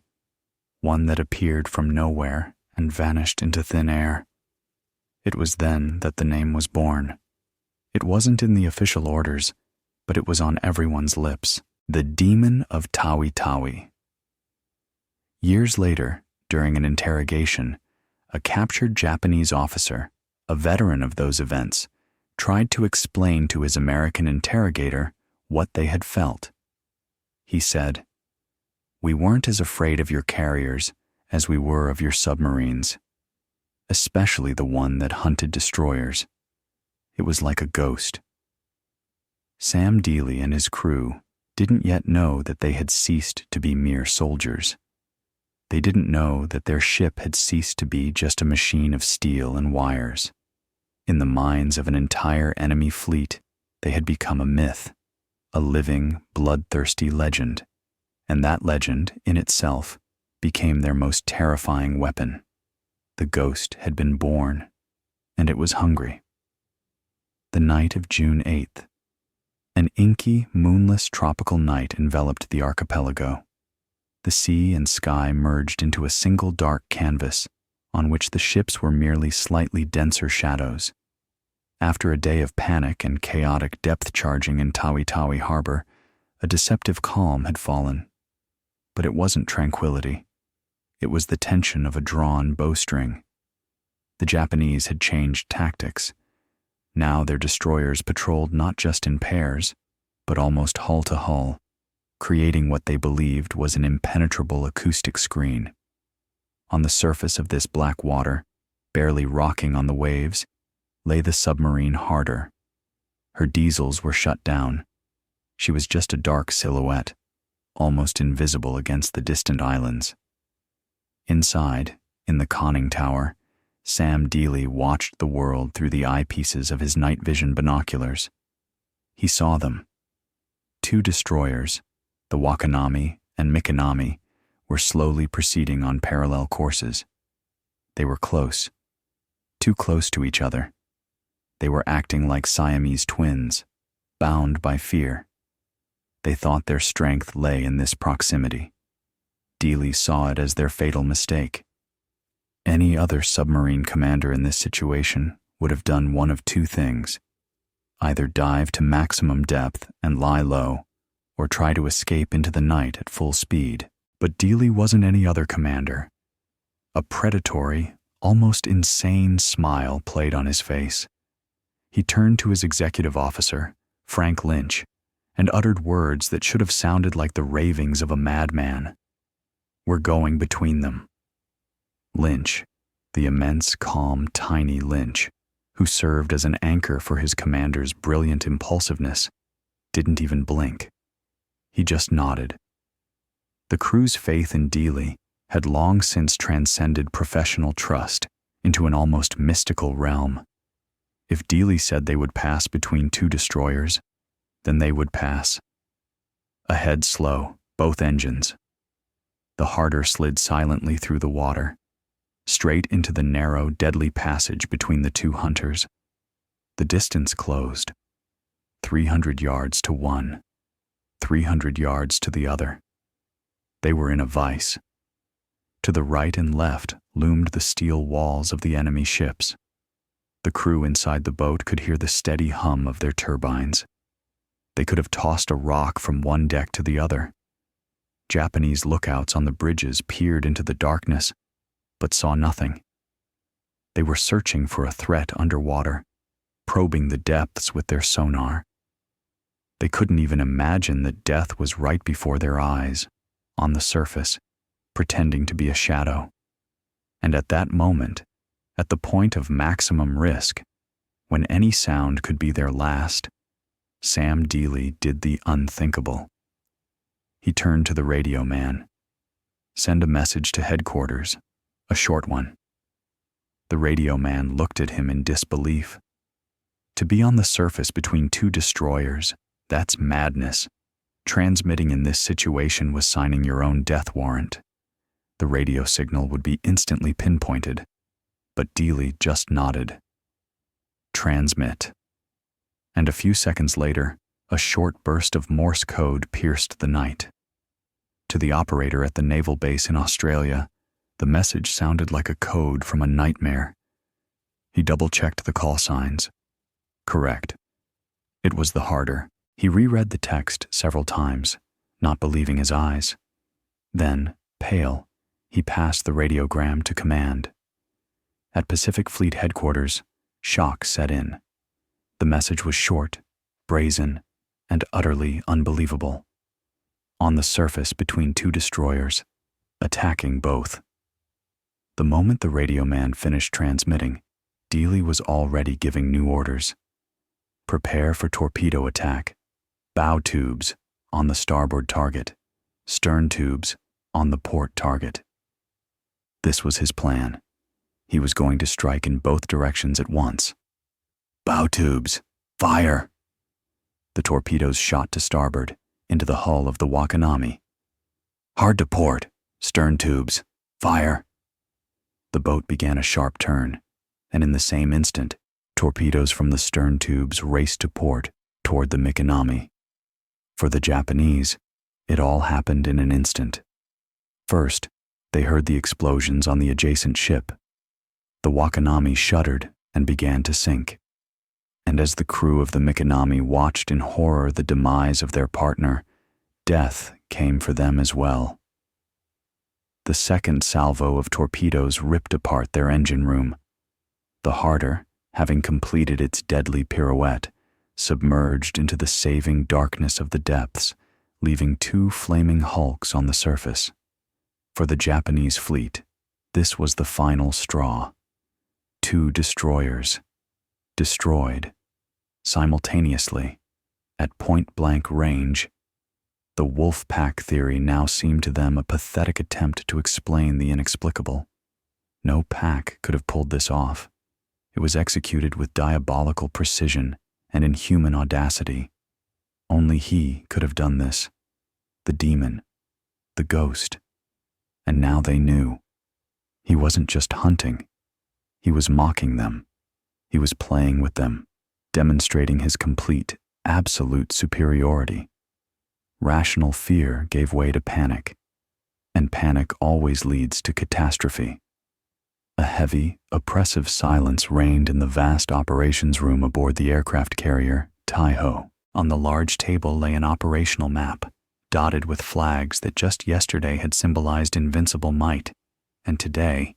one that appeared from nowhere and vanished into thin air. It was then that the name was born. It wasn't in the official orders, but it was on everyone's lips: the Demon of Tawi-Tawi. Years later, during an interrogation, a captured Japanese officer, a veteran of those events, tried to explain to his American interrogator what they had felt. He said, "We weren't as afraid of your carriers as we were of your submarines, especially the one that hunted destroyers. It was like a ghost." Sam Dealey and his crew didn't yet know that they had ceased to be mere soldiers. They didn't know that their ship had ceased to be just a machine of steel and wires. In the minds of an entire enemy fleet, they had become a myth, a living, bloodthirsty legend, and that legend, in itself, became their most terrifying weapon. The ghost had been born, and it was hungry. The night of June 8th. An inky, moonless tropical night enveloped the archipelago. The sea and sky merged into a single dark canvas, on which the ships were merely slightly denser shadows. After a day of panic and chaotic depth charging in Tawi-Tawi harbor, a deceptive calm had fallen. But it wasn't tranquility. It was the tension of a drawn bowstring. The Japanese had changed tactics. Now their destroyers patrolled not just in pairs, but almost hull to hull, creating what they believed was an impenetrable acoustic screen. On the surface of this black water, barely rocking on the waves, lay the submarine Harder. Her diesels were shut down. She was just a dark silhouette, almost invisible against the distant islands. Inside, in the conning tower, Sam Dealey watched the world through the eyepieces of his night vision binoculars. He saw them. 2 destroyers, the Wakanami and Mikanami, were slowly proceeding on parallel courses. They were close, too close to each other. They were acting like Siamese twins, bound by fear. They thought their strength lay in this proximity. Dealey saw it as their fatal mistake. Any other submarine commander in this situation would have done one of 2 things: either dive to maximum depth and lie low, or try to escape into the night at full speed. But Dealey wasn't any other commander. A predatory, almost insane smile played on his face. He turned to his executive officer, Frank Lynch, and uttered words that should have sounded like the ravings of a madman. "We're going between them." Lynch, the immense, calm, tiny Lynch, who served as an anchor for his commander's brilliant impulsiveness, didn't even blink. He just nodded. The crew's faith in Dealey had long since transcended professional trust into an almost mystical realm. If Dealey said they would pass between two destroyers, then they would pass. Ahead slow, both engines. The Harder slid silently through the water, straight into the narrow, deadly passage between the two hunters. The distance closed. 300 yards to one, 300 yards to the other. They were in a vice. To the right and left loomed the steel walls of the enemy ships. The crew inside the boat could hear the steady hum of their turbines. They could have tossed a rock from one deck to the other. Japanese lookouts on the bridges peered into the darkness, but saw nothing. They were searching for a threat underwater, probing the depths with their sonar. They couldn't even imagine that death was right before their eyes, on the surface, pretending to be a shadow. And at that moment, at the point of maximum risk, when any sound could be their last, Sam Dealey did the unthinkable. He turned to the radio man. "Send a message to headquarters, a short one." The radio man looked at him in disbelief. To be on the surface between two destroyers, that's madness. Transmitting in this situation was signing your own death warrant. The radio signal would be instantly pinpointed, but Dealey just nodded. "Transmit." And a few seconds later, a short burst of Morse code pierced the night. To the operator at the naval base in Australia, the message sounded like a code from a nightmare. He double-checked the call signs. Correct. It was the Harder. He reread the text several times, not believing his eyes. Then, pale, he passed the radiogram to command. At Pacific Fleet headquarters, shock set in. The message was short, brazen, and utterly unbelievable. On the surface between two destroyers, attacking both. The moment the radio man finished transmitting, Dealey was already giving new orders. Prepare for torpedo attack. Bow tubes on the starboard target. Stern tubes on the port target. This was his plan. He was going to strike in both directions at once. "Bow tubes, fire!" The torpedoes shot to starboard, into the hull of the Wakanami. "Hard to port, stern tubes, fire!" The boat began a sharp turn, and in the same instant, torpedoes from the stern tubes raced to port toward the Mikanami. For the Japanese, it all happened in an instant. First, they heard the explosions on the adjacent ship. The Wakanami shuddered and began to sink. And as the crew of the Mikanami watched in horror the demise of their partner, death came for them as well. The second salvo of torpedoes ripped apart their engine room. The Harder, having completed its deadly pirouette, submerged into the saving darkness of the depths, leaving two flaming hulks on the surface. For the Japanese fleet, this was the final straw. Two destroyers, destroyed, simultaneously, at point-blank range. The wolf pack theory now seemed to them a pathetic attempt to explain the inexplicable. No pack could have pulled this off. It was executed with diabolical precision and inhuman audacity. Only he could have done this. The demon, the ghost. And now they knew. He wasn't just hunting. He was mocking them. He was playing with them, demonstrating his complete, absolute superiority. Rational fear gave way to panic, and panic always leads to catastrophe. A heavy, oppressive silence reigned in the vast operations room aboard the aircraft carrier, Taiho. On the large table lay an operational map, dotted with flags that just yesterday had symbolized invincible might, and today,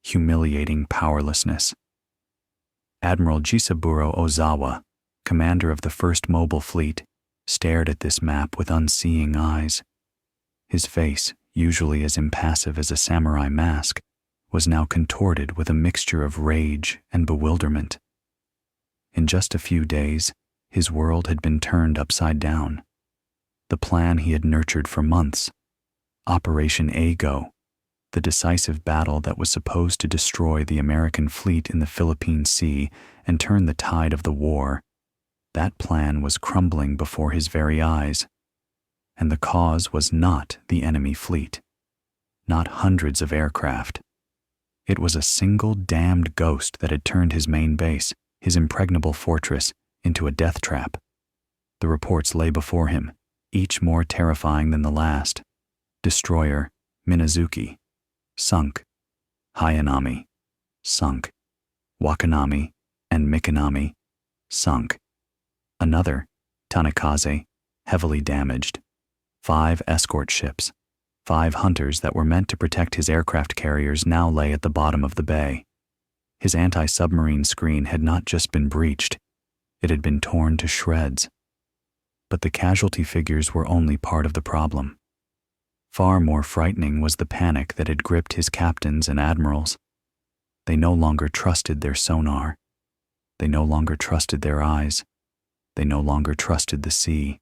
humiliating powerlessness. Admiral Jisaburo Ozawa, commander of the 1st Mobile Fleet, stared at this map with unseeing eyes. His face, usually as impassive as a samurai mask, was now contorted with a mixture of rage and bewilderment. In just a few days, his world had been turned upside down. The plan he had nurtured for months, Operation Ago, the decisive battle that was supposed to destroy the American fleet in the Philippine Sea and turn the tide of the war, that plan was crumbling before his very eyes. And the cause was not the enemy fleet, not hundreds of aircraft. It was a single damned ghost that had turned his main base, his impregnable fortress, into a death trap. The reports lay before him, each more terrifying than the last. Destroyer Minazuki, sunk. Hayanami, sunk. Wakanami and Mikanami, sunk. Another, Tanakaze, heavily damaged. 5 escort ships, 5 hunters that were meant to protect his aircraft carriers now lay at the bottom of the bay. His anti-submarine screen had not just been breached, it had been torn to shreds. But the casualty figures were only part of the problem. Far more frightening was the panic that had gripped his captains and admirals. They no longer trusted their sonar. They no longer trusted their eyes. They no longer trusted the sea.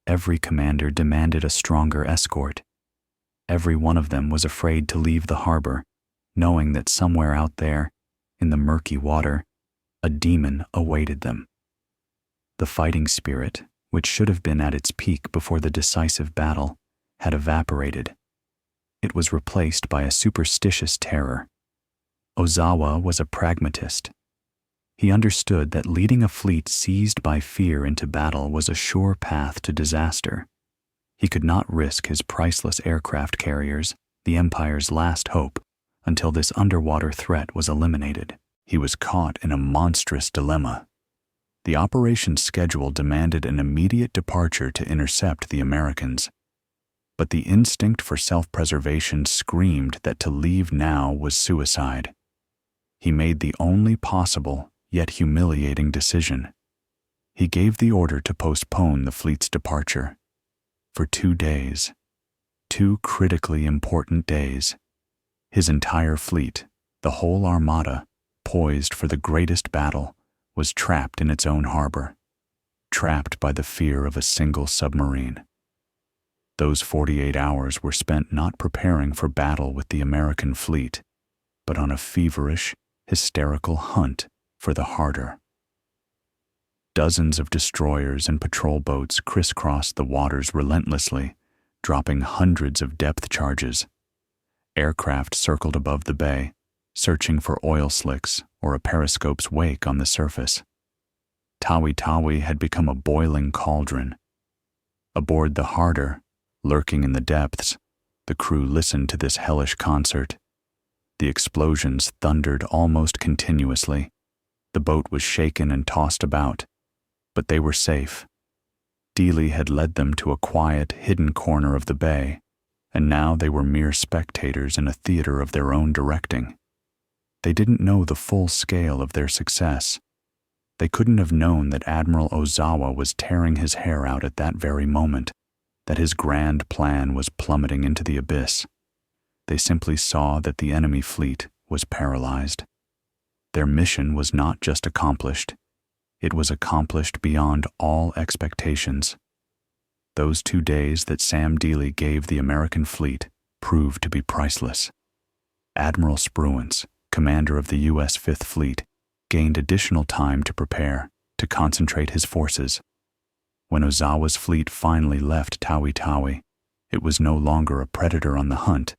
Every commander demanded a stronger escort. Every one of them was afraid to leave the harbor, knowing that somewhere out there, in the murky water, a demon awaited them. The fighting spirit, which should have been at its peak before the decisive battle, had evaporated. It was replaced by a superstitious terror. Ozawa was a pragmatist. He understood that leading a fleet seized by fear into battle was a sure path to disaster. He could not risk his priceless aircraft carriers, the Empire's last hope, until this underwater threat was eliminated. He was caught in a monstrous dilemma. The operations schedule demanded an immediate departure to intercept the Americans. But the instinct for self-preservation screamed that to leave now was suicide. He made the only possible, yet humiliating decision. He gave the order to postpone the fleet's departure. For 2 days, 2 critically important days, his entire fleet, the whole armada, poised for the greatest battle, was trapped in its own harbor, trapped by the fear of a single submarine. Those 48 hours were spent not preparing for battle with the American fleet, but on a feverish, hysterical hunt for the Harder. Dozens of destroyers and patrol boats crisscrossed the waters relentlessly, dropping hundreds of depth charges. Aircraft circled above the bay, searching for oil slicks or a periscope's wake on the surface. Tawi-Tawi had become a boiling cauldron. Aboard the Harder, lurking in the depths, the crew listened to this hellish concert. The explosions thundered almost continuously. The boat was shaken and tossed about, but they were safe. Dealey had led them to a quiet, hidden corner of the bay, and now they were mere spectators in a theater of their own directing. They didn't know the full scale of their success. They couldn't have known that Admiral Ozawa was tearing his hair out at that very moment, that his grand plan was plummeting into the abyss. They simply saw that the enemy fleet was paralyzed. Their mission was not just accomplished, it was accomplished beyond all expectations. Those 2 days that Sam Dealey gave the American fleet proved to be priceless. Admiral Spruance, commander of the U.S. Fifth Fleet, gained additional time to prepare, to concentrate his forces. When Ozawa's fleet finally left Tawi-Tawi, it was no longer a predator on the hunt,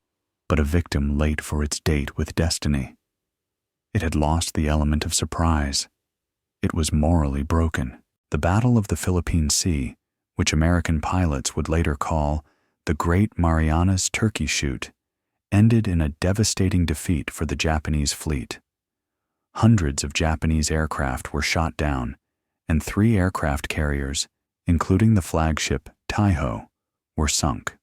but a victim late for its date with destiny. It had lost the element of surprise. It was morally broken. The Battle of the Philippine Sea, which American pilots would later call the Great Marianas Turkey Shoot, ended in a devastating defeat for the Japanese fleet. Hundreds of Japanese aircraft were shot down, and 3 aircraft carriers, including the flagship Taiho, were sunk.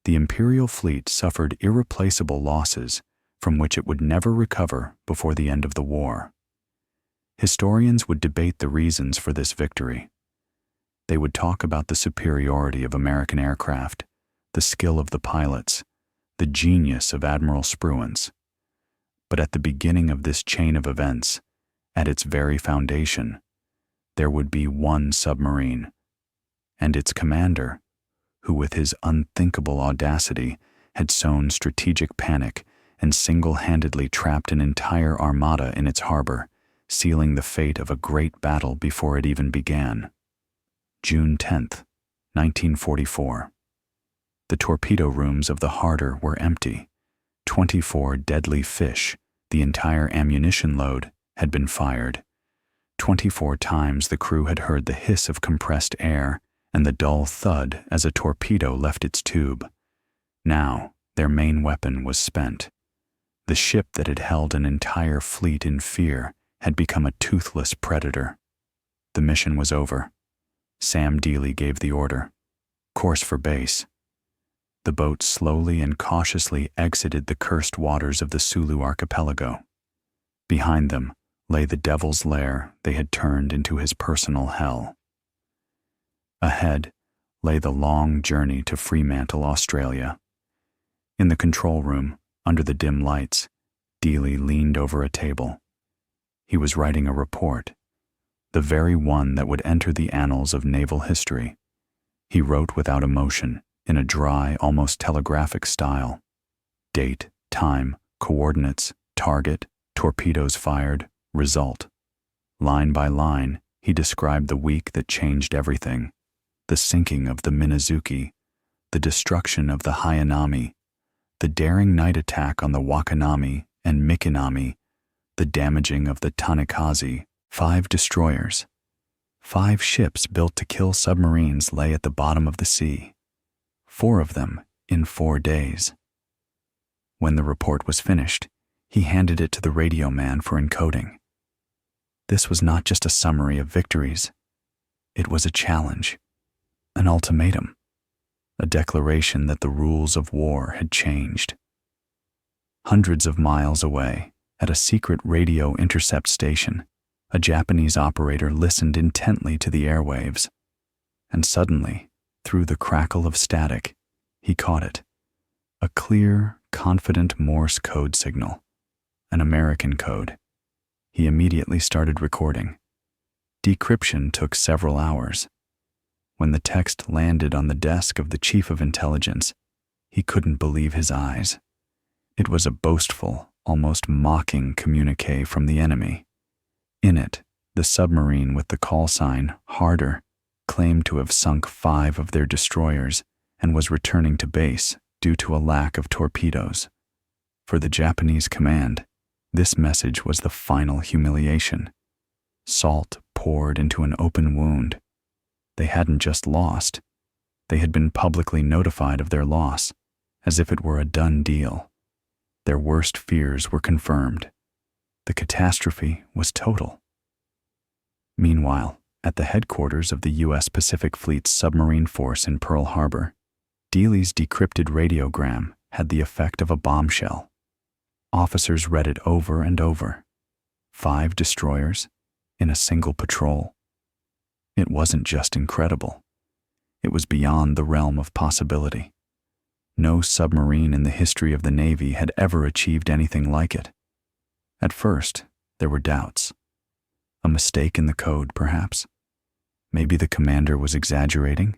The Imperial fleet suffered irreplaceable losses from which it would never recover before the end of the war. Historians would debate the reasons for this victory. They would talk about the superiority of American aircraft, the skill of the pilots, the genius of Admiral Spruance. But at the beginning of this chain of events, at its very foundation, there would be one submarine, and its commander, who with his unthinkable audacity had sown strategic panic and single-handedly trapped an entire armada in its harbor, sealing the fate of a great battle before it even began. June 10th, 1944. The torpedo rooms of the Harder were empty. 24 deadly fish, the entire ammunition load, had been fired. 24 times the crew had heard the hiss of compressed air and the dull thud as a torpedo left its tube. Now, their main weapon was spent. The ship that had held an entire fleet in fear had become a toothless predator. The mission was over. Sam Dealey gave the order. Course for base. The boat slowly and cautiously exited the cursed waters of the Sulu archipelago. Behind them lay the devil's lair they had turned into his personal hell. Ahead lay the long journey to Fremantle, Australia. In the control room, under the dim lights, Dealey leaned over a table. He was writing a report, the very one that would enter the annals of naval history. He wrote without emotion, in a dry, almost telegraphic style. Date, time, coordinates, target, torpedoes fired, result. Line by line, he described the week that changed everything: the sinking of the Minazuki, the destruction of the Hayanami, the daring night attack on the Wakanami and Mikinami, the damaging of the Tanikaze. 5 destroyers. 5 ships built to kill submarines lay at the bottom of the sea. 4 of them in 4 days. When the report was finished, he handed it to the radio man for encoding. This was not just a summary of victories. It was a challenge, an ultimatum, a declaration that the rules of war had changed. Hundreds of miles away, at a secret radio intercept station, a Japanese operator listened intently to the airwaves, and suddenly, through the crackle of static, he caught it. A clear, confident Morse code signal, an American code. He immediately started recording. Decryption took several hours. When the text landed on the desk of the Chief of Intelligence, he couldn't believe his eyes. It was a boastful, almost mocking communique from the enemy. In it, the submarine with the call sign Harder claimed to have sunk 5 of their destroyers and was returning to base due to a lack of torpedoes. For the Japanese command, this message was the final humiliation. Salt poured into an open wound. They hadn't just lost. They had been publicly notified of their loss, as if it were a done deal. Their worst fears were confirmed. The catastrophe was total. Meanwhile, at the headquarters of the U.S. Pacific Fleet's submarine force in Pearl Harbor, Dealey's decrypted radiogram had the effect of a bombshell. Officers read it over and over. 5 destroyers in a single patrol. It wasn't just incredible. It was beyond the realm of possibility. No submarine in the history of the Navy had ever achieved anything like it. At first, there were doubts. A mistake in the code, perhaps. Maybe the commander was exaggerating.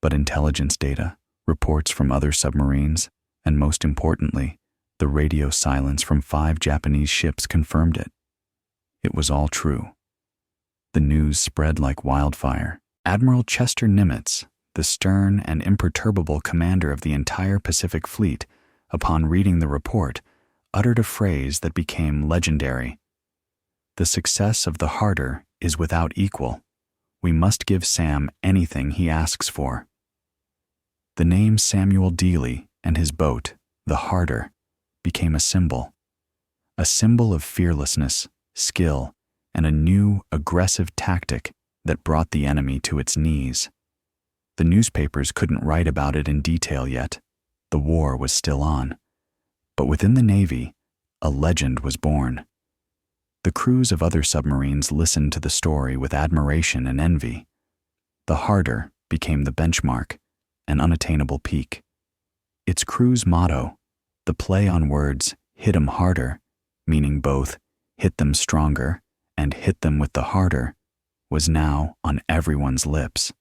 But intelligence data, reports from other submarines, and most importantly, the radio silence from 5 Japanese ships confirmed it. It was all true. The news spread like wildfire. Admiral Chester Nimitz, the stern and imperturbable commander of the entire Pacific Fleet, upon reading the report, uttered a phrase that became legendary. "The success of the Harder is without equal. We must give Sam anything he asks for." The name Samuel Dealey and his boat, the Harder, became a symbol of fearlessness, skill, and a new, aggressive tactic that brought the enemy to its knees. The newspapers couldn't write about it in detail yet. The war was still on. But within the Navy, a legend was born. The crews of other submarines listened to the story with admiration and envy. The Harder became the benchmark, an unattainable peak. Its crew's motto, the play on words "hit 'em harder," meaning both hit them stronger and hit them with the harder, was now on everyone's lips.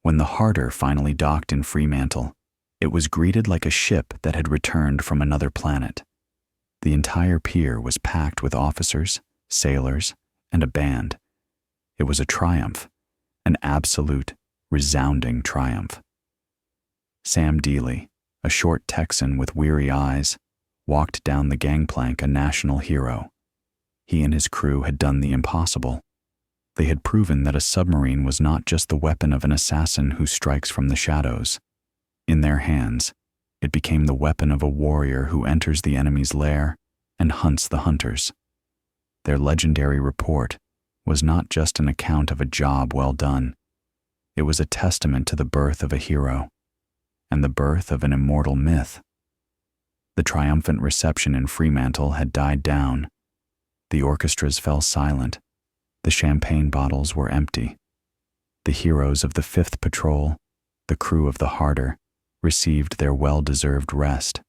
When the Harder finally docked in Fremantle, it was greeted like a ship that had returned from another planet. The entire pier was packed with officers, sailors, and a band. It was a triumph, an absolute, resounding triumph. Sam Dealey, a short Texan with weary eyes, walked down the gangplank a national hero. He and his crew had done the impossible. They had proven that a submarine was not just the weapon of an assassin who strikes from the shadows. In their hands, it became the weapon of a warrior who enters the enemy's lair and hunts the hunters. Their legendary report was not just an account of a job well done. It was a testament to the birth of a hero and the birth of an immortal myth. The triumphant reception in Fremantle had died down. The orchestras fell silent. The champagne bottles were empty. The heroes of the 5th Patrol, the crew of the Harder, received their well-deserved rest.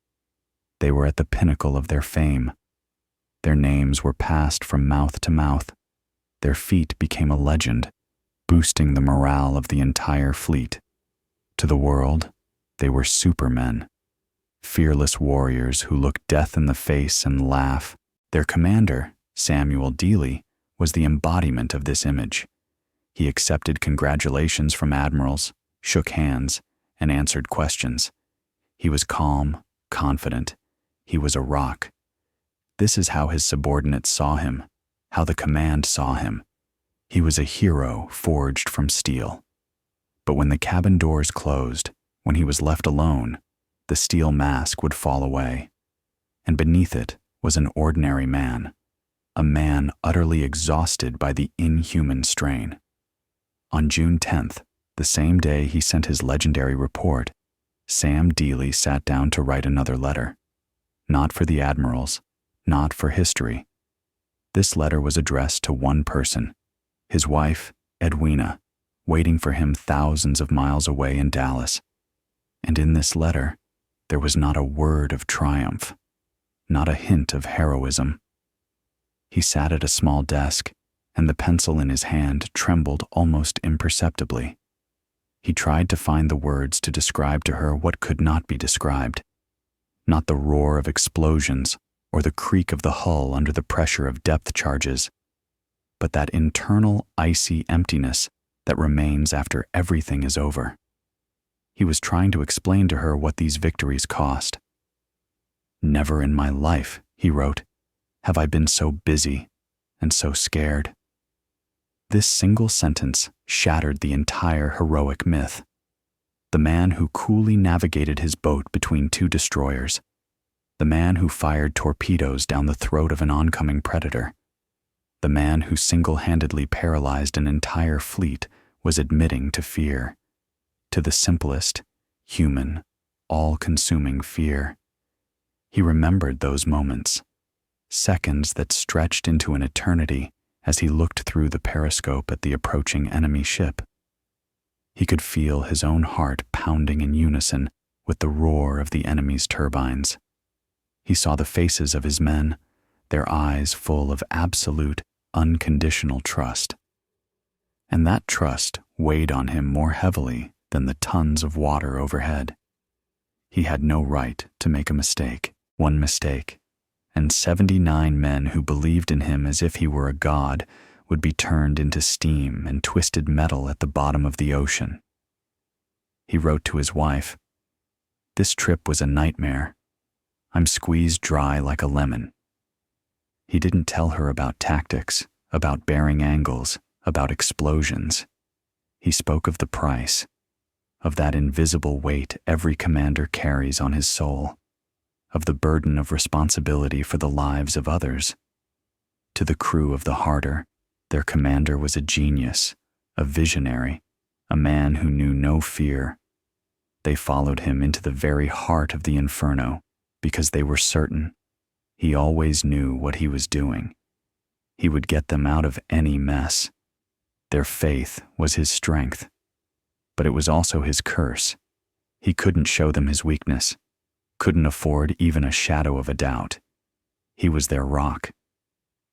They were at the pinnacle of their fame. Their names were passed from mouth to mouth. Their feat became a legend, boosting the morale of the entire fleet. To the world, they were supermen, fearless warriors who look death in the face and laugh. Their commander, Samuel Dealey, was the embodiment of this image. He accepted congratulations from admirals, shook hands, and answered questions. He was calm, confident. He was a rock. This is how his subordinates saw him, how the command saw him. He was a hero forged from steel. But when the cabin doors closed, when he was left alone, the steel mask would fall away. And beneath it was an ordinary man, a man utterly exhausted by the inhuman strain. On June 10th, the same day he sent his legendary report, Sam Dealey sat down to write another letter. Not for the admirals, not for history. This letter was addressed to one person, his wife, Edwina, waiting for him thousands of miles away in Dallas. And in this letter, there was not a word of triumph, not a hint of heroism. He sat at a small desk, and the pencil in his hand trembled almost imperceptibly. He tried to find the words to describe to her what could not be described, not the roar of explosions or the creak of the hull under the pressure of depth charges, but that internal icy emptiness that remains after everything is over. He was trying to explain to her what these victories cost. "Never in my life," he wrote, "have I been so busy and so scared." This single sentence shattered the entire heroic myth. The man who coolly navigated his boat between two destroyers, the man who fired torpedoes down the throat of an oncoming predator, the man who single-handedly paralyzed an entire fleet was admitting to fear, to the simplest, human, all-consuming fear. He remembered those moments, seconds that stretched into an eternity as he looked through the periscope at the approaching enemy ship. He could feel his own heart pounding in unison with the roar of the enemy's turbines. He saw the faces of his men, their eyes full of absolute, unconditional trust. And that trust weighed on him more heavily than the tons of water overhead. He had no right to make a mistake, one mistake, and 79 men who believed in him as if he were a god would be turned into steam and twisted metal at the bottom of the ocean. He wrote to his wife, "This trip was a nightmare. I'm squeezed dry like a lemon." He didn't tell her about tactics, about bearing angles, about explosions. He spoke of the price, of that invisible weight every commander carries on his soul, of the burden of responsibility for the lives of others. To the crew of the Harder, their commander was a genius, a visionary, a man who knew no fear. They followed him into the very heart of the inferno because they were certain he always knew what he was doing. He would get them out of any mess. Their faith was his strength, but it was also his curse. He couldn't show them his weakness, couldn't afford even a shadow of a doubt. He was their rock.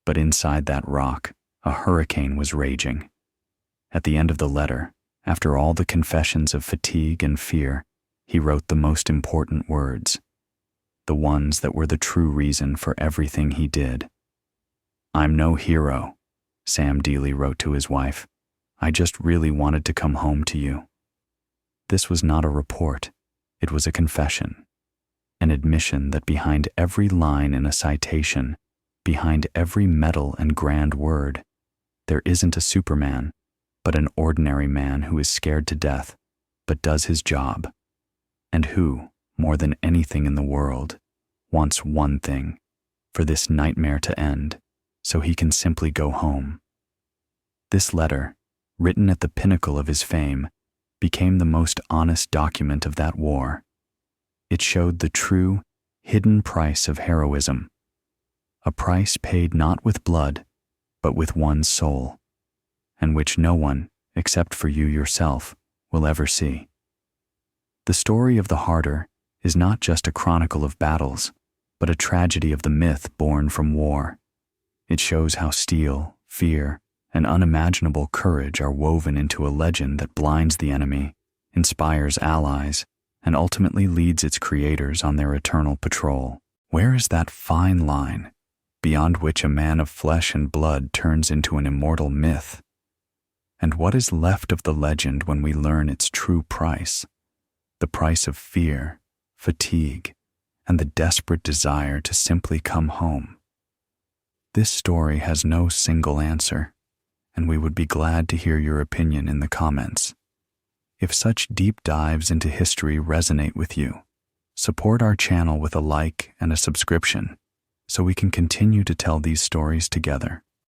But inside that rock, a hurricane was raging. At the end of the letter, after all the confessions of fatigue and fear, he wrote the most important words, the ones that were the true reason for everything he did. "I'm no hero," Sam Dealey wrote to his wife. "I just really wanted to come home to you." This was not a report. It was a confession, an admission that behind every line in a citation, behind every medal and grand word, there isn't a Superman, but an ordinary man who is scared to death, but does his job, and who, more than anything in the world, wants one thing, for this nightmare to end, so he can simply go home. This letter, written at the pinnacle of his fame, became the most honest document of that war. It showed the true, hidden price of heroism, a price paid not with blood, but with one's soul, and which no one, except for you yourself, will ever see. The story of the Harder is not just a chronicle of battles, but a tragedy of the myth born from war. It shows how steel, fear, and unimaginable courage are woven into a legend that blinds the enemy, inspires allies, and ultimately leads its creators on their eternal patrol. Where is that fine line, beyond which a man of flesh and blood turns into an immortal myth? And what is left of the legend when we learn its true price? The price of fear, fatigue, and the desperate desire to simply come home. This story has no single answer, and we would be glad to hear your opinion in the comments. If such deep dives into history resonate with you, support our channel with a like and a subscription so we can continue to tell these stories together.